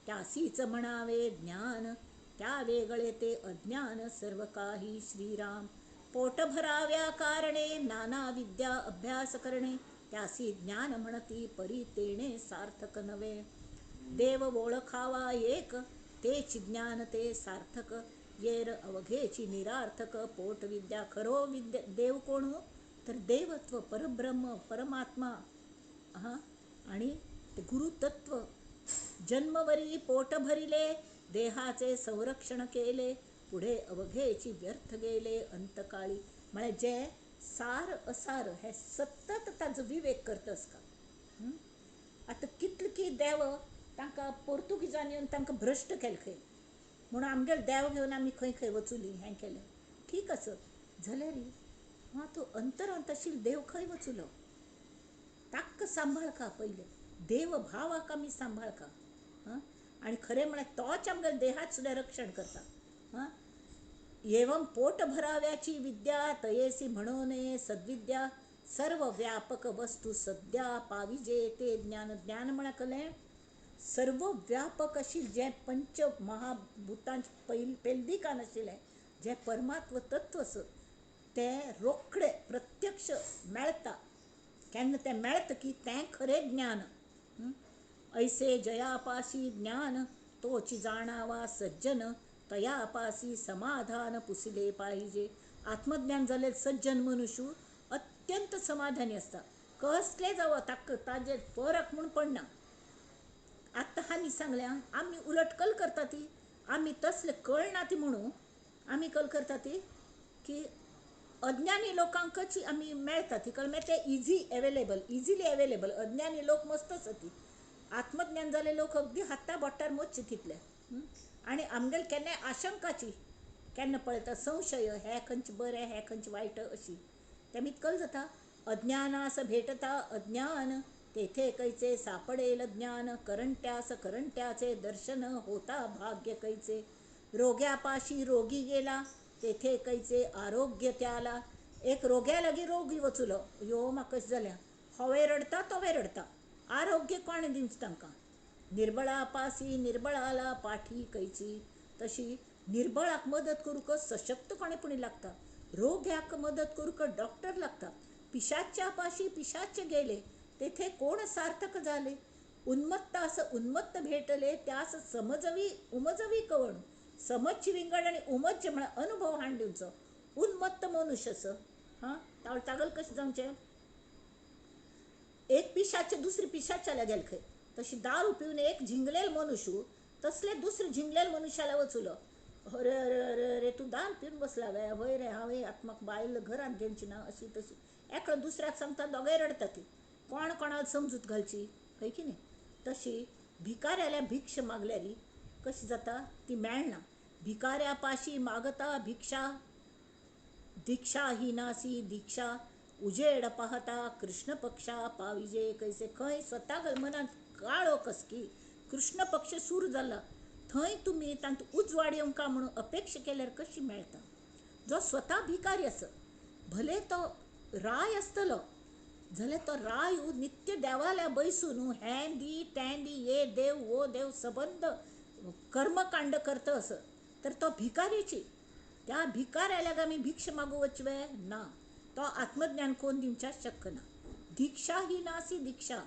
त्यासीच म्हणावे ज्ञान, त्या वेगळे ते अज्ञान सर्व काही श्रीराम. पोट भराव्या कारणे नाना विद्या अभ्यास करणे, त्यासी ज्ञान म्हणती परी तेणे सार्थक नव्हे. देव ओळखावा एक, तेच ज्ञान ते सार्थक, येर अवघेची निरार्थक. पोट विद्या खरो विद्या देव कोण? तर देवत्व, परब्रह्म, परमात्मा आणि ते गुरुतत्व. जन्मवरी पोट भरिले, देहाचे संरक्षण केले, पुढे अवघेची व्यर्थ गेले अंतकाळी. म्हळ्यार जे सार असार हे सतत ताजो विवेक करतस का. आतां कितले की देव तांकां पोर्तुगीजांनी येवन तांकां भ्रश्ट केले खंय म्हणून आमगेले देव घेवन आमी खंय खंय वचुली हें केलें. ठीक आसत जाल्यार तूं अंतरांत आशिल्लो देव खंय वचुलो ताका सांबाळका. पयलें देव भावाक आमी सांबाळका. आनी खरें म्हळ्यार तोच आमगेल्या देहाचें सुद्दां रक्षण करता. एवं पोट भराव्याची विद्या, तयेसी म्हणो नये सद्विद्या, सर्व व्यापक वस्तू सद्या पाविजे ते ज्ञान. ज्ञान म्हळ्यार कलें सर्व व्यापक आशिल्लें जें पंच महाभुतांचे पेलदिकान आशिल्लें जें परमात्म तत्व आसा तें रोखडें प्रत्यक्ष मेळटा. केन्ना तें मेळटा की तें खरें ज्ञान. ऐसे जयापासी ज्ञान, तोची जाणावा सज्जन, तयापासी समाधान पुसिले पाहिजे. आत्मज्ञान जालें सज्जन मनुष्य अत्यंत समाधानी आसता. कसले जावं ताका ताजेर फरक म्हूण पडना. आत्तां हांणी सांगलें आमी उलट कल करता ती आमी तसले कळना ती म्हणून आमी कल करता ती की अज्ञानी लोकांकच आमी मेळटा ती कळ मागीर ते इजिली एवेलेबल. अज्ञानी लोक मस्त आसा ती. आत्मज्ञान जाले लोक अगदी हाता बोट्टार मोच्चे तितले. आनी आमगेले केन्नाय आशंकाची केन्ना पळयता संशय हें खंयचें बरें हें खंयचें वायट अशी तें कल जाता. अज्ञानास भेटता अज्ञान, तेथे कैचे सापडेल ज्ञान, करंट्यास करंट्याचे दर्शन, होता भाग्य कैचे. रोग्यापाशी रोगी गेला, तेथे कैचे आरोग्य त्याला. एक रोग्या लागी रोगी वचुलो, यो म्हाका कशें जालें, होवे रडता तोवे रडता, आरोग्य कोणे दिवचें तांकां. निर्बळापासी निर्बळाला पाठी कैची. तशी निर्बळाक मदत करूक सशक्त कोणेपणी लागता, रोग्याक मदत करूक डॉक्टर लागता. पिशाच्या पाशी पिशाचे गेले, तेथे कोण सार्थक झाले. उन्मत्त असं उन्मत्त भेटले त्यास समजवी उमजवी कवण समजची विंगड आणि उमजचे म्हणा अनुभव हांडिवचो उन्मत्त मनुष्यस हां तागल कशी जावचे एक पिशाचे दुसरी पिशाच्याला गेल खंय तशी दारू पिऊन एक झिंगलेल मनुष्य तसले दुसरे झिंगलेल मनुष्याला वचुलं अरे अरे अरे अरे तू दारू पिऊन बसला वे होय रे हावे आत्मक बायल घरात घेवची ना अशी तशी एकडं दुसऱ्याक सांगता दोगांय रडता ती कोण कोणाला समजूत घालची है की नाही तशी भिकाऱ्याला भिक्ष मागल्यारी कशी जाता ती मेळना भिकाऱ्यापाशी मागता भिक्षा दीक्षा ही नासी दीक्षा उजेड पाहता कृष्ण पक्षा पाविजे कैसे खंय स्वतः मनात काळो कसकी कृष्ण पक्ष सूर जाला थंय तुम्ही तांत उजवाड येवंका म्हणून अपेक्षा केल्यार कशी मेळटा जो स्वता भिकारी आस भले तो राय आसतलो जाल्यार तो राय नित्य देवाल्या बैसून हें दी तें दी ये देव वो देव सबंद कर्मकांड करता असं तर तो भिकारीची त्या भिकाऱ्याला आम्ही भिक्ष मागू वचवे ना तो आत्मज्ञान कोण दिवच्या शक्य ना दीक्षा ही नासी दीक्षा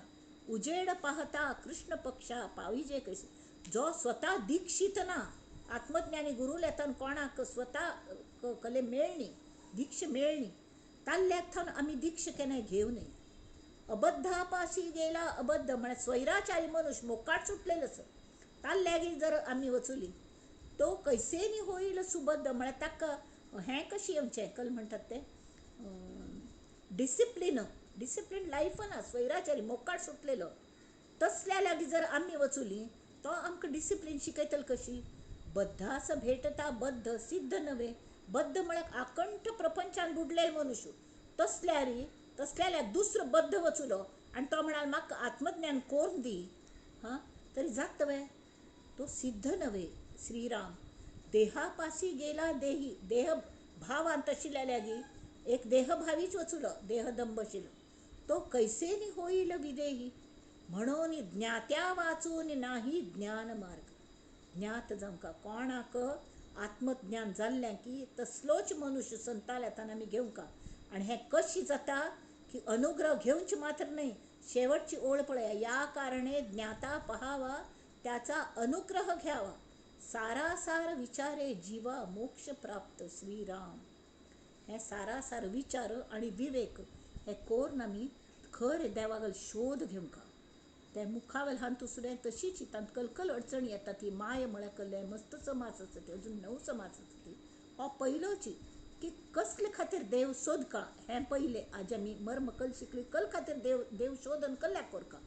उजेड पाहता कृष्ण पक्षा पाविजे कैसे जो स्वतः दीक्षित ना आत्मज्ञानी गुरु लेतन कोणाक स्वतः कले मेळणी दीक्ष मेळणी ताल्ल्याथन आम्ही दीक्ष केन्ना घेऊ नये अबद्धापाशी गेला अबद्ध म्हणजे स्वैराचारी मनुष्य मोकाट सुटलेलंच ताल्ल्यागी जर आम्ही वचुली तो कैसेनी होईल सुबद्ध म्हणजे ताका हें कशी येवचें कल म्हणटात ते डिसिप्लीन लायफ ना स्वैराचारी मोकाट सुटलेलो तसल्या लागी जर आम्ही वचुली तो आमकां डिसिप्लीन शिकयतल कशी बद्ध असं भेटता बद्ध सिद्ध नव्हे बद्ध म्हळ्यार आकंठ प्रपंचान बुडलेलो मनुष्य तसल्याला दुसरं बद्ध वचुलो आणि तो म्हणाल म्हाका आत्मज्ञान कोण दी हां तरी जात वे तो सिद्ध नव्हे श्रीराम देहापाशी गेला देही देह भावान तशिल्यागी एक देहभावीच वचुलो देहदंब शिलो तो कैसेनी होईल विदेही म्हणून ज्ञात्या वाचून नाही ज्ञान मार्ग ज्ञात जावंका कोणाक आत्मज्ञान जाल्लें की तसलोच मनुष्य संताल येताना आमी घेवंका आणि हें कशी जाता की अनुग्रह घेऊनच मात्र नाही शेवटची ओळ पळया या कारणे ज्ञाता पहावा त्याचा अनुग्रह घ्यावा सारासार विचारे जीवा मोक्ष प्राप्त श्रीराम हे सारासार विचार आणि विवेक हे कोर आमी खर देवागल शोध घेवंका ते मुखावेल हांतू सुद्दां तशीच तांत कलकल अडचणी येता ती माय म्हळ्यार कल्ले मस्त समाज आसा ती अजून 9 समाज आसा ती हो पयलोची की कसले खातीर देव सोदका हें पयलें आज आमी मर्म कल शिकली कल खातीर देव शोधन कल्ल्याक कोरका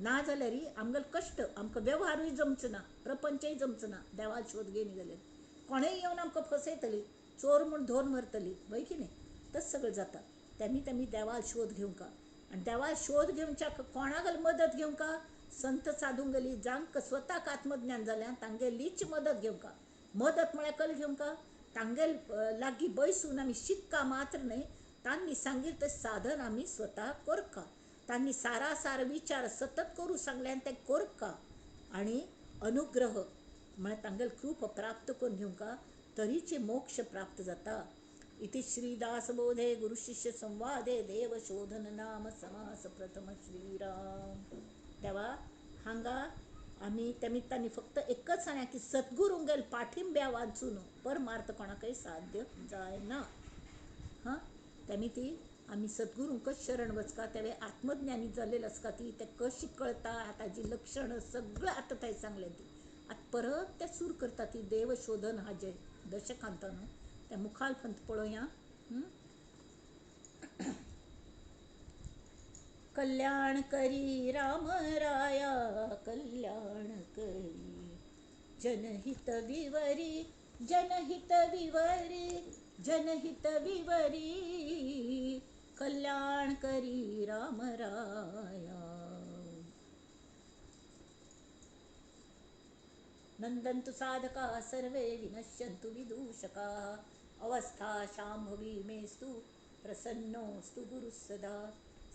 ना जाल्यार आमगेल कश्ट आमकां वेव्हारूय जमचो ना प्रपंचय जमचो ना देवाल शोध घेयनी जाल्यार कोणेय येवन आमकां फसयतली चोर म्हूण धोन मारतली वय की नाही तस सगळें जाता तेमी देवाल शोध घेवंका आणि देवाल शोध घेवच्या कोणागल मदत घेवंका संत साधूंगली जांक स्वताक आत्मज्ञान जाल्यां तांगेलीच मदत घेवंका मदत म्हळ्यार कल घेवंका तांगेल लागी बैसून आमी शिक्का मात्र न्हय तांणी सांगिल्लें तें साधन आमी स्वता करका तांणी सारासार विचार सतत करूं सांगल्यान ते करका आणि अनुग्रह म्हळ्यार तांगेल कृप प्राप्त करून घेवंका तरीचे मोक्ष प्राप्त जाता इति श्रीदासबोधे गुरुशिष्य संवादे देवशोधन नाम समास प्रथम श्रीराम तेव्हा हांगा आमी त्या निमित्ताने फक्त एकच सांगया की सद्गुरूंगेल पाठिंब्या वाचून परमार्थ कोणाकय साध्य जायना हां त्यानी ती आमी सद्गुरूंकच शरण वचका तेवे आत्मज्ञानी जाल्लेले आसका ती ते कशी कळटा ताजी लक्षण सगळं आता थंय सांगलें ती आता परत ते सूर करता ती देवशोधन हाजे दशकांत न्हू त्या मुखाल पंत पळोवया कल्याण करी राम राया कल्याण करी जनहित विवरी जनहित विवरी जनहित विवरी कल्याण करी राम राया नंदन्तु साधका सर्वे विनश्यन्तु विदूषका अवस्था शाम्भवी मेस्तु प्रसन्नोऽस्तु गुरुः सदा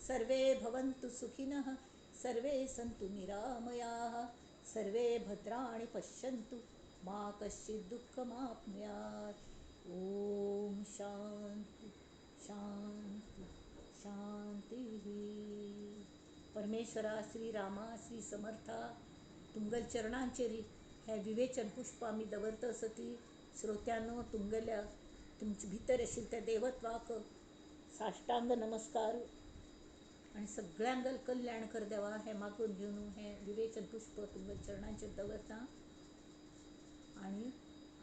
सर्वे भवन्तु सुखिनः सर्वे सन्तु निरामयाः सर्वे भद्राणि पश्यन्तु मा कश्चित् दुःखमाप्नुयात् ॐ शान्ति शान्ति शान्तिः परमेश्वरा, श्री रामा, श्री समर्था, तुमगल चरणांचेरी हे विवेचन पुष्प आम्ही दवरत असती. श्रोत्यांनो, तुमगल्या तुमच्या भितर आशिल्ल्या त्या देवत्वाक साष्टांग नमस्कार आणि सगळ्यांगल कल्याण कर देवा हे मागून घेवन हे विवेचन पुष्प तुमगल चरणांचेर दवरता आणि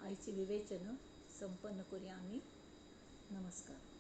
आयची विवेचन संपन्न करूया आमी. नमस्कार.